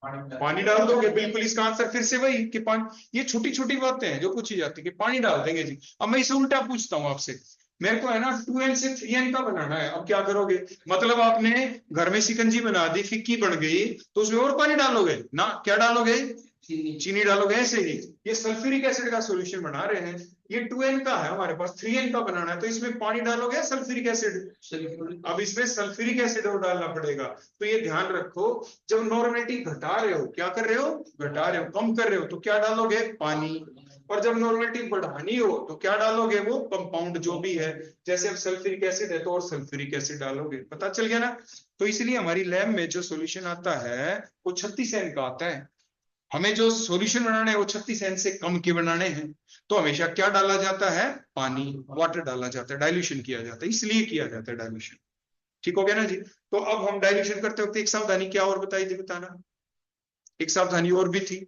पानी डाल दोगे। बिल्कुल इसका आंसर फिर से वही कि पानी। ये छोटी छोटी बातें हैं जो पूछी जाती है कि पानी डाल देंगे जी। अब मैं इसे उल्टा पूछता हूँ आपसे, मेरे को है ना 2N से 3N का बनाना है, अब क्या करोगे, मतलब आपने घर में शिकंजी बना दी, फिक्की बन गई, तो उसमें और पानी डालोगे ना, क्या डालोगे, चीनी डालोगे, ऐसे ही। ये सल्फ्यूरिक एसिड का सॉल्यूशन बना रहे हैं, ये 2n का है हमारे पास, 3n का बनाना है, तो इसमें पानी डालोगे सल्फ्यूरिक एसिड। अब इसमें सल्फ्यूरिक एसिड और डालना पड़ेगा। तो ये ध्यान रखो, जब नॉर्मेलिटी घटा रहे हो, क्या कर रहे हो, घटा रहे हो, कम कर रहे हो, तो क्या डालोगे, पानी। और जब नॉर्मेलिटी बढ़ानी हो तो क्या डालोगे, वो कंपाउंड जो भी है, जैसे अब सल्फ्यूरिक एसिड है तो और सल्फ्यूरिक एसिड डालोगे। पता चल गया ना। तो इसलिए हमारी लैब में जो सॉल्यूशन आता है वो 36n का आता है। हमें जो सॉल्यूशन बनाने हैं वो 36n से कम के बनाने हैं, तो हमेशा क्या डाला जाता है, पानी, वाटर डाला जाता है, डाइल्यूशन किया जाता है, इसलिए किया जाता है डाइल्यूशन। ठीक हो गया ना जी। तो अब हम डाइल्यूशन करते वक्त एक सावधानी क्या और बताई थी, बताना, एक सावधानी और भी थी।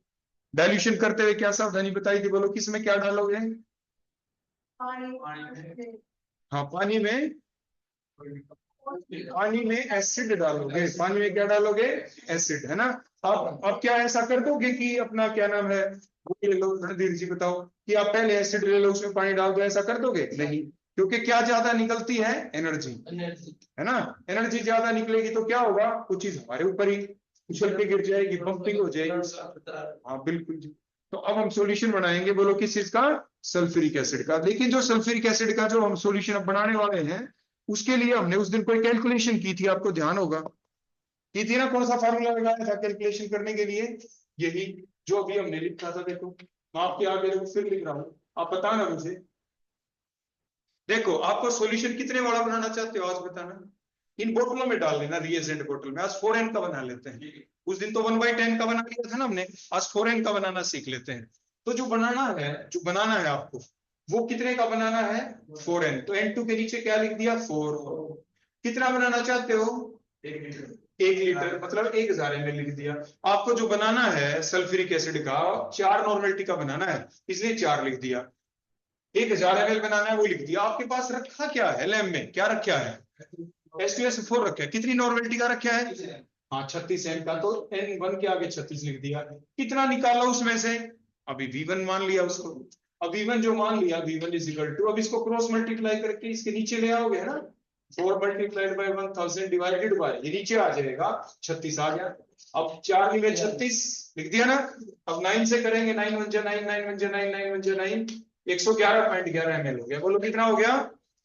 डाइल्यूशन करते हुए क्या सावधानी बताई थी, बोलो, किसमें क्या डालोगे, हाँ पानी में, पानी में एसिड डालोगे, पानी में क्या डालोगे, एसिड, है ना। अब क्या ऐसा कर दोगे कि अपना क्या नाम है, वो ले लो, रणधीर जी बताओ, कि आप पहले एसिड ले लो उसमें पानी डाल दो, ऐसा कर दोगे, नहीं। क्योंकि क्या ज्यादा निकलती है, एनर्जी, है ना। एनर्जी ज्यादा निकलेगी तो क्या होगा, कुछ चीज हमारे ऊपर ही उछल के गिर जाएगी, पंपिंग हो जाएगी। हाँ बिल्कुल जी। तो अब हम सॉल्यूशन बनाएंगे, बोलो किस चीज का, सल्फ्यूरिक एसिड का। लेकिन जो सल्फ्यूरिक एसिड का जो हम सॉल्यूशन अब बनाने वाले हैं, उसके लिए हमने उस दिन कोई कैलकुलेशन की थी, आपको ध्यान होगा, की थी ना। कौन सा फार्मूला लगाया था कैलकुलेशन करने के लिए, यही जो अभी हमने लिखा था। देखो मैं आपके आगे देखो फिर लिख रहा हूं, आप बताना मुझे। देखो आपको सॉल्यूशन कितने वाला बनाना चाहते हो आज बताना। इन बोतलों में डाल लेना, रिएजेंट बोतल में। आज 4n का बना लेते हैं, उस दिन तो 1/10 का बना लिया था ना हमने, आज 4n का बनाना सीख लेते हैं। तो जो बनाना है, जो बनाना है आपको, वो कितने का बनाना है, 4n। तो n2 के नीचे क्या लिख दिया, 4। कितना बनाना चाहते हो, 1 लीटर, मतलब 1000 ml लिख दिया। आपको जो बनाना है सल्फ्यूरिक एसिड का, 4 नॉर्मेलिटी का बनाना है, इसलिए 4 लिख दिया। 1000 ml बनाना है, वो लिख दिया। आपके पास रखा क्या है लैब में, क्या रखा है, H2SO4 रखा है। कितनी नॉर्मेलिटी का रखा है, हाँ 36n का, तो n1 के आगे 36 लिख दिया। कितना निकाला उसमें से, अभी V1 मान लिया उसको। अब V1 जो मान लिया, V1 इज इक्वल टू, अब इसको क्रॉस मल्टीप्लाई करके इसके नीचे ले आओगे, है ना। 4 मल्टीप्लाइड बाय 1000 डिवाइडेड बाय, ये नीचे आ जाएगा 36 आ गया। अब 4 में 36 लिख दिया ना। अब 9 से करेंगे, 9 1 9, 9 1 9, 9 1 9, 111.11 ml हो गया। बोलो कितना हो गया,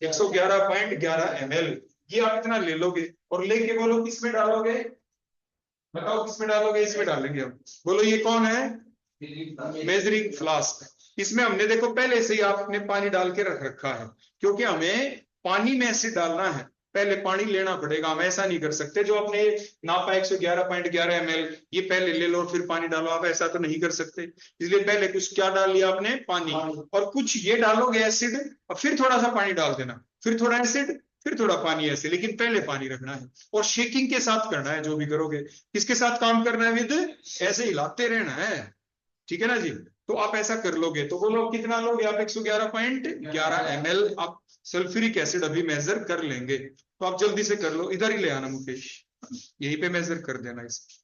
111.11 ml। ये आप इतना ले लोगे और लेके बोलो किस में डालोगे, बताओ किस में डालोगे, इसमें डालेंगे हम। बोलो ये कौन है, मेजरिंग फ्लास्क। इसमें हमने देखो पहले से ही आपने पानी डाल के रख रखा है, क्योंकि हमें पानी में एसिड डालना है, पहले पानी लेना पड़ेगा। हम ऐसा नहीं कर सकते जो आपने नापा 111.11 ml, ये पहले ले लो और फिर पानी डालो, आप ऐसा तो नहीं कर सकते। इसलिए पहले कुछ क्या डाल लिया आपने, पानी, और कुछ ये डालोगे एसिड, और फिर थोड़ा सा पानी डाल देना, फिर थोड़ा एसिड, फिर थोड़ा पानी, ऐसे। लेकिन पहले पानी रखना है और शेकिंग के साथ करना है जो भी करोगे। किसके साथ काम करना है, विद, ऐसे हिलाते रहना है, ठीक है ना जी। तो आप ऐसा कर लोगे तो बोलो कितना लोगे आप, 111.11 ml आप सल्फ्यूरिक एसिड अभी मेजर कर लेंगे। तो आप जल्दी से कर लो, इधर ही ले आना मुकेश, यहीं पे मेजर कर देना इसको।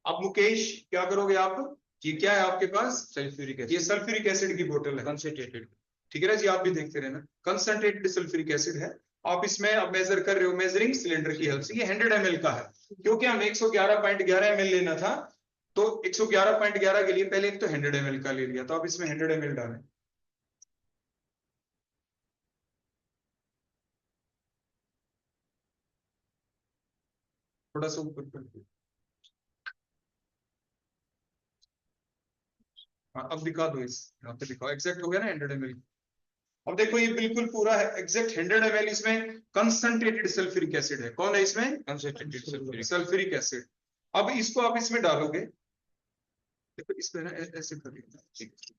अब मुकेश क्या करोगे आप, ये क्या है आपके पास, सल्फ्यूरिक एसिड, ये सल्फ्यूरिक एसिड की बोतल है कंसेंट्रेटेड, ठीक है ना जी। आप भी देखते रहना, कंसेंट्रेटेड सल्फ्यूरिक एसिड है। आप इसमें अब मेजर कर रहे हो मेजरिंग सिलेंडर की हेल्प से। ये 100 ml का है, क्योंकि हमें 111.11 ml लेना था, तो 111.11 के लिए पहले एक तो 100 ml का ले लिया, तो आप इसमें 100 ml डालें। थोड़ा सा ऊपर कर। हाँ अब दिखा दो, इस यहाँ पे दिखाओ, एग्जैक्ट हो गया ना 100 ml। अब देखो ये बिल्कुल पूरा है एग्जैक्ट 100 ml। इसमें कंसंट्रेटेड सल्फ्यूरिक एसिड है, कौन है इसमें, कंसंट्रेटेड सल्फ्यूरिक एसिड। अब इसको आप इसमें डालोगे, देखो इसमें ना ऐसे कर लेना, ठीक है।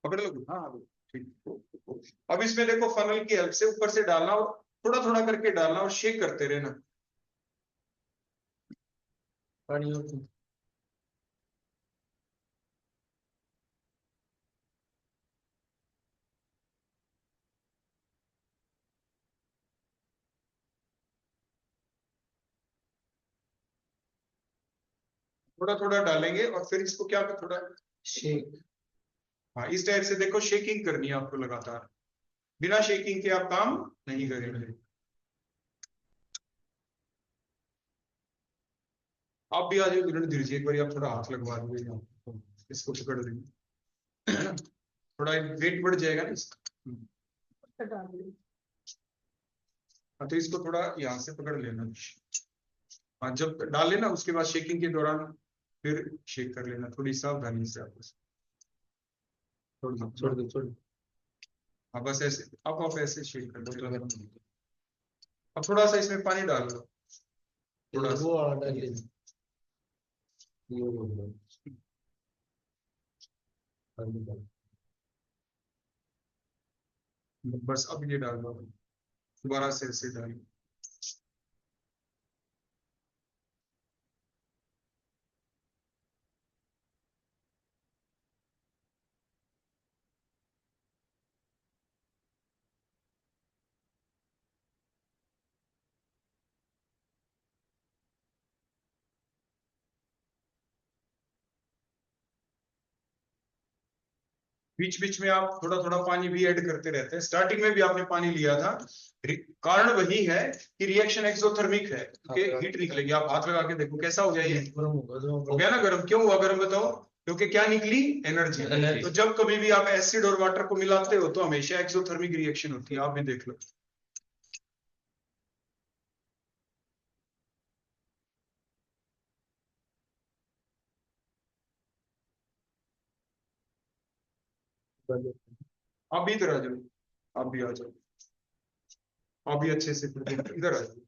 पकड़ लोगे, हाँ हाँ ठीक। अब इसमें देखो फनल की हेल्प से ऊपर से डालना, और थोड़ा थोड़ा करके डालना और शेक करते रहना। पानी और थोड़ा थोड़ा डालेंगे और फिर इसको क्या थोड़ा शेक, हाँ, इस टाइप से देखो शेकिंग करनी है आपको लगातार, बिना शेकिंग के आप काम नहीं करेंगे। आप भी आ जाओ किरण धीरे से, एक बार आप थोड़ा हाथ लगवा दोगे यहाँ, तो इसको पकड़ लेंगे थोड़ा वेट बढ़ जाएगा ना इसका। हाँ, तो इसको थोड़ा यहाँ से पकड़ लेना। हाँ, जब डाल लेना उसके बाद शेकिंग के दौरान फिर शेक कर लेना थोड़ी सावधानी से। आप छोड़ दो छोड़ दो। हाँ बस ऐसे, अब आप ऐसे शेक कर दो। अब थोड़ा सा इसमें पानी डाल दो, थोड़ा सा बस। अब ये डाल दो, दोबारा से ऐसे डाल। बीच बीच में आप थोड़ा थोड़ा पानी भी ऐड करते रहते हैं। स्टार्टिंग में भी आपने पानी लिया था, कारण वही है कि रिएक्शन एक्सोथर्मिक है, क्योंकि हीट निकलेगी। आप हाथ लगा के देखो कैसा हो जाएगा, हो गया ना गर्म। क्यों हुआ गर्म बताओ? क्योंकि क्या निकली? एनर्जी। तो जब कभी भी आप एसिड और वाटर को मिलाते हो तो हमेशा एक्सोथर्मिक रिएक्शन होती है, आप भी देख लो। आप भी इधर आ जाओ, आप भी आ जाओ, आप भी अच्छे से इधर आ जाओ।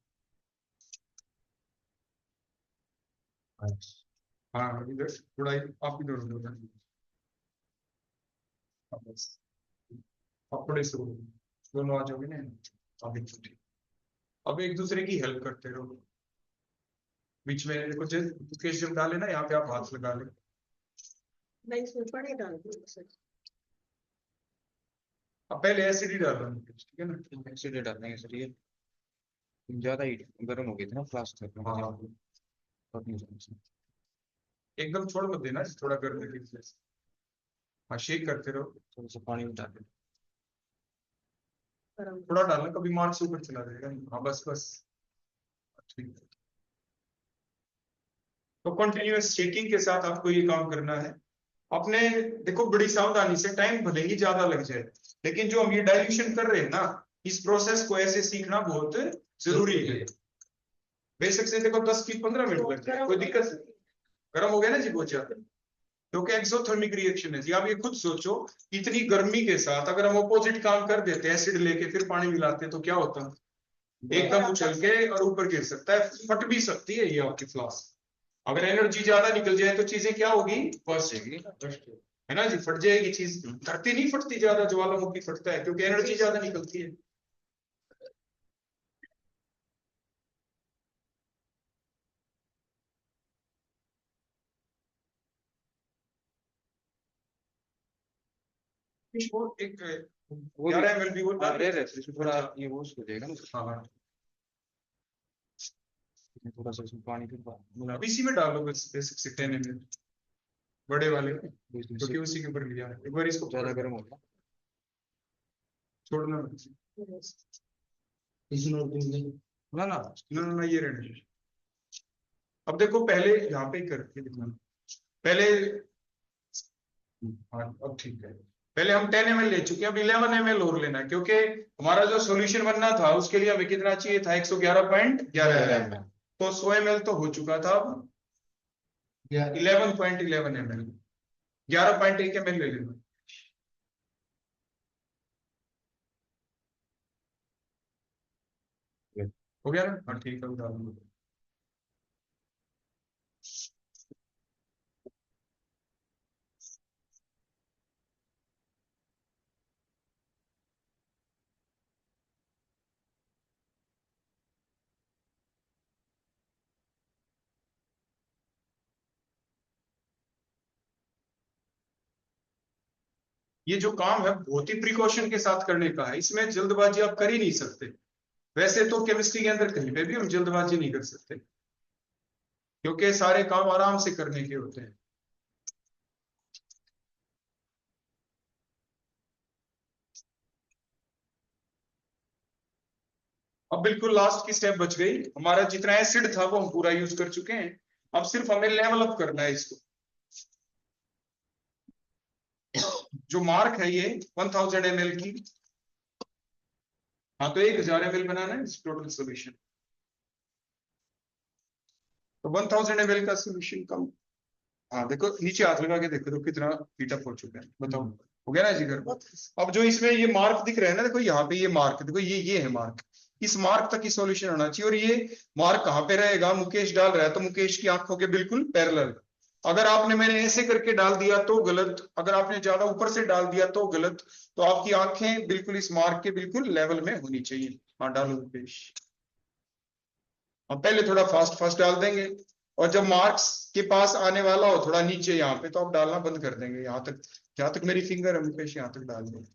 हाँ इधर थोड़ा आप इधर हो जाओ। हाँ, बस आप थोड़े से दोनों आ जाओगे ना, आप एक ठीक। अब एक दूसरे की हेल्प करते रहो। बीच में देखो मुकेश जब डाले ना यहाँ पे आप हाथ लगा ले। नहीं इसमें पानी डाल दो। अब पहले एसिड ही डाल रहा ठीक है ना? एसिड डालना है सर, ये ज्यादा ही गर्म हो गई थी ना फ्लास्क। हाँ एकदम छोड़ मत देना, थोड़ा गर्म की वजह से। हाँ शेक करते रहो, थोड़ा सा पानी में डाल थोड़ा डालना, कभी मार्च से ऊपर चला जाएगा। हाँ बस बस ठीक है। तो कंटिन्यूअस शेकिंग के साथ आपको ये काम करना है। अपने देखो बड़ी सावधानी से, टाइम भले ही ज्यादा लग जाए, लेकिन जो हम ये डाइल्यूशन कर रहे हैं ना, इस प्रोसेस को ऐसे सीखना बहुत जरूरी है। बेशक से देखो 10 की 15 मिनट लग जाए, कोई दिक्कत नहीं। गर्म हो गया ना जी बहुत ज्यादा, क्योंकि एक्सोथर्मिक रिएक्शन है जी। आप ये खुद सोचो, इतनी गर्मी के साथ अगर हम अपोजिट काम कर देते, एसिड लेके फिर पानी मिलाते, तो क्या होता? एकदम उछल के और ऊपर गिर सकता है, फट भी सकती है ये आपकी फ्लास्क। अगर एनर्जी ज्यादा निकल जाए तो चीजें क्या होगी? बस्ट जाएगी, है ना जी, फट जाएगी चीज। धरती नहीं फटती ज्यादा, ज्वालामुखी फटता है क्योंकि एनर्जी ज्यादा निकलती है। वो एक 11 ml भी वो रेयर है, इसमें थोड़ा ये वो हो जाएगा ना। हाँ हाँ, थोड़ा सा इसमें पानी फिर अब इसी में डालो बस, बेसिक से 10 ml बड़े वाले, क्योंकि उसी के ऊपर लिया है। एक बार इसको ज्यादा गर्म होगा, छोड़ना ना ना ना ना, ये रहने दो। अब देखो पहले यहाँ पे करके दिखना पहले। हाँ अब ठीक है। पहले हम 10 ml ले चुके हैं, अब 11 ml और लेना है, क्योंकि हमारा जो सॉल्यूशन बनना था उसके लिए हमें कितना चाहिए था? 111.11 ml। तो 100 ml तो हो चुका था, अब 11.11 ml, 11.1 ml ले लेना। हो गया ना? हाँ ठीक है, उठा लो। ये जो काम है बहुत ही प्रिकॉशन के साथ करने का है, इसमें जल्दबाजी आप कर ही नहीं सकते। वैसे तो केमिस्ट्री के अंदर कहीं पे भी हम जल्दबाजी नहीं कर सकते, क्योंकि सारे काम आराम से करने के होते हैं। अब बिल्कुल लास्ट की स्टेप बच गई, हमारा जितना एसिड था वो हम पूरा यूज कर चुके हैं, अब सिर्फ हमें लेवल अप करना है इसको। जो मार्क है ये 1000 ml की, हाँ तो 1000 ml बनाना है इस टोटल सोल्यूशन। तो 1000 ml का सोल्यूशन कम, हाँ देखो नीचे हाथ लगा के देखो तो कितना हीट अप हो चुका है, बताओ हो गया ना जिगर। अब जो इसमें ये मार्क दिख रहे हैं ना, देखो यहाँ पे ये मार्क, देखो ये है मार्क, इस मार्क तक ही सॉल्यूशन होना चाहिए। और ये मार्क कहाँ पे रहेगा, मुकेश डाल रहा है तो मुकेश की आंखों के बिल्कुल पैरेलल। अगर आपने मैंने ऐसे करके डाल दिया तो गलत, अगर आपने ज्यादा ऊपर से डाल दिया तो गलत। तो आपकी आंखें बिल्कुल इस मार्क के बिल्कुल लेवल में होनी चाहिए। हाँ डालो मुकेश। हम पहले थोड़ा फास्ट फास्ट डाल देंगे, और जब मार्क्स के पास आने वाला हो थोड़ा नीचे यहाँ पे, तो आप डालना बंद कर देंगे। यहाँ तक, जहां तक मेरी फिंगर है मुकेश यहाँ तक डाल देंगे।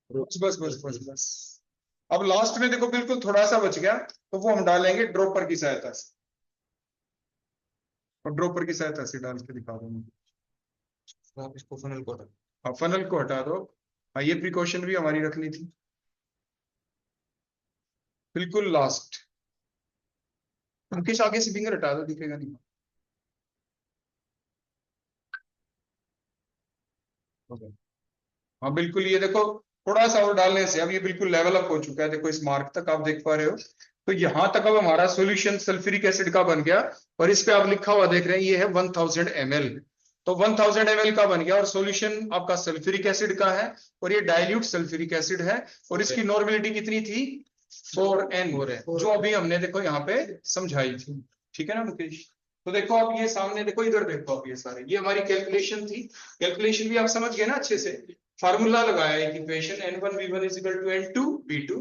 बस बस बस बस बस। अब लास्ट में देखो बिल्कुल थोड़ा सा बच गया, तो वो हम डालेंगे ड्रॉपर की सहायता से, और ड्रॉपर की सहायता से डाल के दिखा दूंगा। आप इसको फनल को हटा, हाँ फनल को हटा दो। हाँ ये प्रिकॉशन भी हमारी रखनी थी। बिल्कुल लास्ट, मुकेश आगे से फिंगर हटा दो, दिखेगा नहीं। हाँ बिल्कुल, ये देखो थोड़ा सा और डालने से अब ये बिल्कुल लेवल अप हो चुका है। देखो इस मार्क तक आप देख पा रहे हो, तो यहां तक अब हमारा सॉल्यूशन सल्फ्यूरिक एसिड का बन गया। और इस पे आप लिखा हुआ देख रहे हैं, ये है 1000 ml। तो 1000 ml का बन गया, और सॉल्यूशन आपका सल्फ्यूरिक एसिड का है, और ये डाइल्यूट सल्फ्यूरिक एसिड है। और इसकी नॉर्मेलिटी कितनी थी, 4n, जो अभी हमने देखो यहाँ पे समझाई थी। ठीक है ना मुकेश। तो देखो अब ये सामने देखो, इधर देखो, अब ये सारे ये हमारी कैलकुलेशन थी। कैलकुलेशन भी आप समझ गए ना अच्छे से। फार्मूला लगाया एक इक्वेशन n1v1 = n2v2,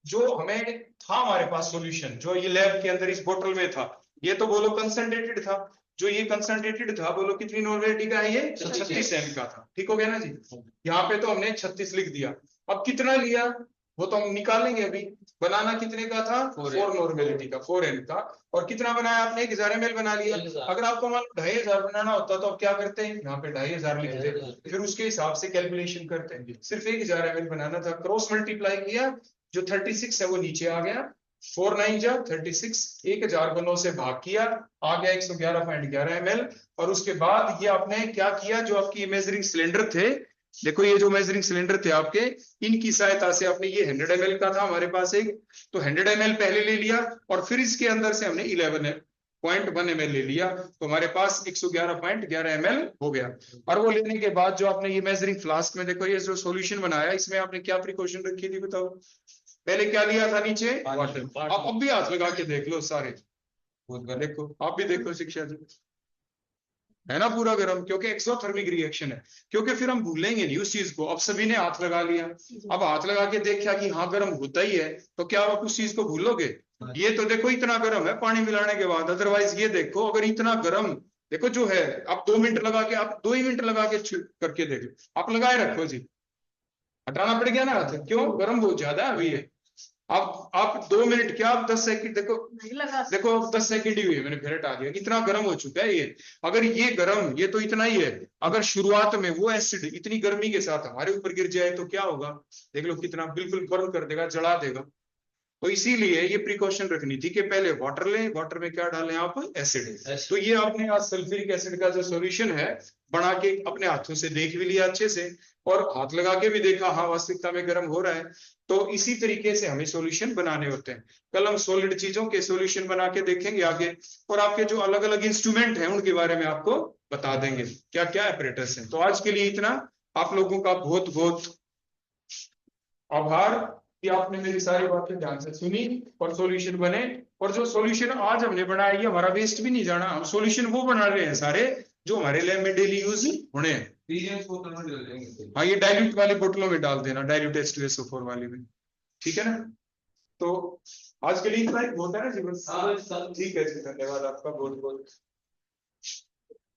जो हमें था हमारे पास सॉल्यूशन, जो ये लैब के अंदर इस बोतल में था। ये तो बोलो कंसंट्रेटेड था, जो ये कंसंट्रेटेड था बोलो कितनी नॉर्मेलिटी का है, ये 36 m का था। ठीक हो गया ना जी। यहाँ पे तो हमने 36 लिख दिया। अब कितना लिया वो तो हम निकालेंगे अभी। बनाना कितने का था, 4 नॉर्मेलिटी का, 4n का। और कितना बनाया आपने, 1000 ml बना लिया। अगर आपको मान 2500 बनाना होता तो आप क्या करते हैं, यहाँ पे 2500 लिखते, फिर उसके हिसाब से कैलकुलेशन करते हैं। सिर्फ 1000 ml बनाना था, क्रॉस मल्टीप्लाई किया, जो 36 है वो नीचे आ गया, 4 9 जा 36, 1000 को 9 से भाग किया, आ गया 111.11 ml। और उसके बाद ये आपने क्या किया, जो आपकी मेजरिंग सिलेंडर थे, देखो ये जो मेजरिंग सिलेंडर थे आपके, इनकी सहायता से आपने, ये 100 ml का था हमारे पास एक, तो 100 ml पहले ले लिया, और फिर इसके अंदर से हमने 11.1 ml ले लिया, तो हमारे पास 111.11 ml हो गया। और वो लेने के बाद जो आपने ये मेजरिंग फ्लास्क में देखो ये जो सॉल्यूशन बनाया, इसमें आपने क्या प्रिकॉशन रखी थी बताओ। पहले क्या लिया था नीचे, वाटर। आप अब भी हाथ लगा के देख लो सारे, देखो आप भी देखो शिक्षा जी, है ना पूरा गर्म, क्योंकि एक्सोथर्मिक रिएक्शन है। क्योंकि फिर हम भूलेंगे नहीं उस चीज को। अब सभी ने हाथ लगा लिया, अब हाथ लगा के देखा कि हाँ गर्म होता ही है, तो क्या आप उस चीज को भूलोगे। ये तो देखो इतना गर्म है पानी मिलाने के बाद, अदरवाइज ये देखो अगर इतना गर्म, देखो जो है, आप 2 मिनट लगा के, आप 2 ही मिनट लगा के करके देख लो, आप लगाए रखो जी, हटाना पड़ गया ना हाथ, क्यों, गर्म बहुत ज्यादा है अभी ये। आप 2 मिनट क्या, आप 10 सेकंड, देखो देखो 10 सेकंड ही हुए, मैंने फिर हटा दिया, इतना गर्म हो चुका है ये। अगर ये गर्म, ये तो इतना ही है, अगर शुरुआत में वो एसिड इतनी गर्मी के साथ हमारे ऊपर गिर जाए तो क्या होगा, देख लो कितना बिल्कुल बर्न कर देगा, जला देगा। तो इसीलिए ये प्रिकॉशन रखनी थी कि पहले वाटर लें, वाटर में क्या डालें आप, एसिड। तो ये आपने आज सल्फ्यूरिक एसिड का जो सॉल्यूशन है बना के अपने हाथों से देख भी लिया अच्छे से, और हाथ लगा के भी देखा, हाँ वास्तविकता में गर्म हो रहा है। तो इसी तरीके से हमें सॉल्यूशन बनाने होते हैं। कल हम सॉलिड चीजों के सॉल्यूशन बना के देखेंगे आगे, और आपके जो अलग अलग इंस्ट्रूमेंट हैं उनके बारे में आपको बता देंगे क्या क्या एपरेटस है। तो आज के लिए इतना, आप लोगों का बहुत बहुत आभार कि आपने मेरी सारी बातें ध्यान से सुनी और सॉल्यूशन बने। और जो सॉल्यूशन आज हमने बनाया ये हमारा वेस्ट भी नहीं जाना, हम सॉल्यूशन वो बना रहे हैं सारे जो हमारे लैब में डेली यूज होने हैं। हाँ ये डाइल्यूट वाली बोतलों में डाल देना, डाइल्यूट H2SO4 वाली में, ठीक है ना। तो आज के लिए इतना ही बहुत है ना जी, बस ठीक है जी, धन्यवाद आपका बहुत बहुत।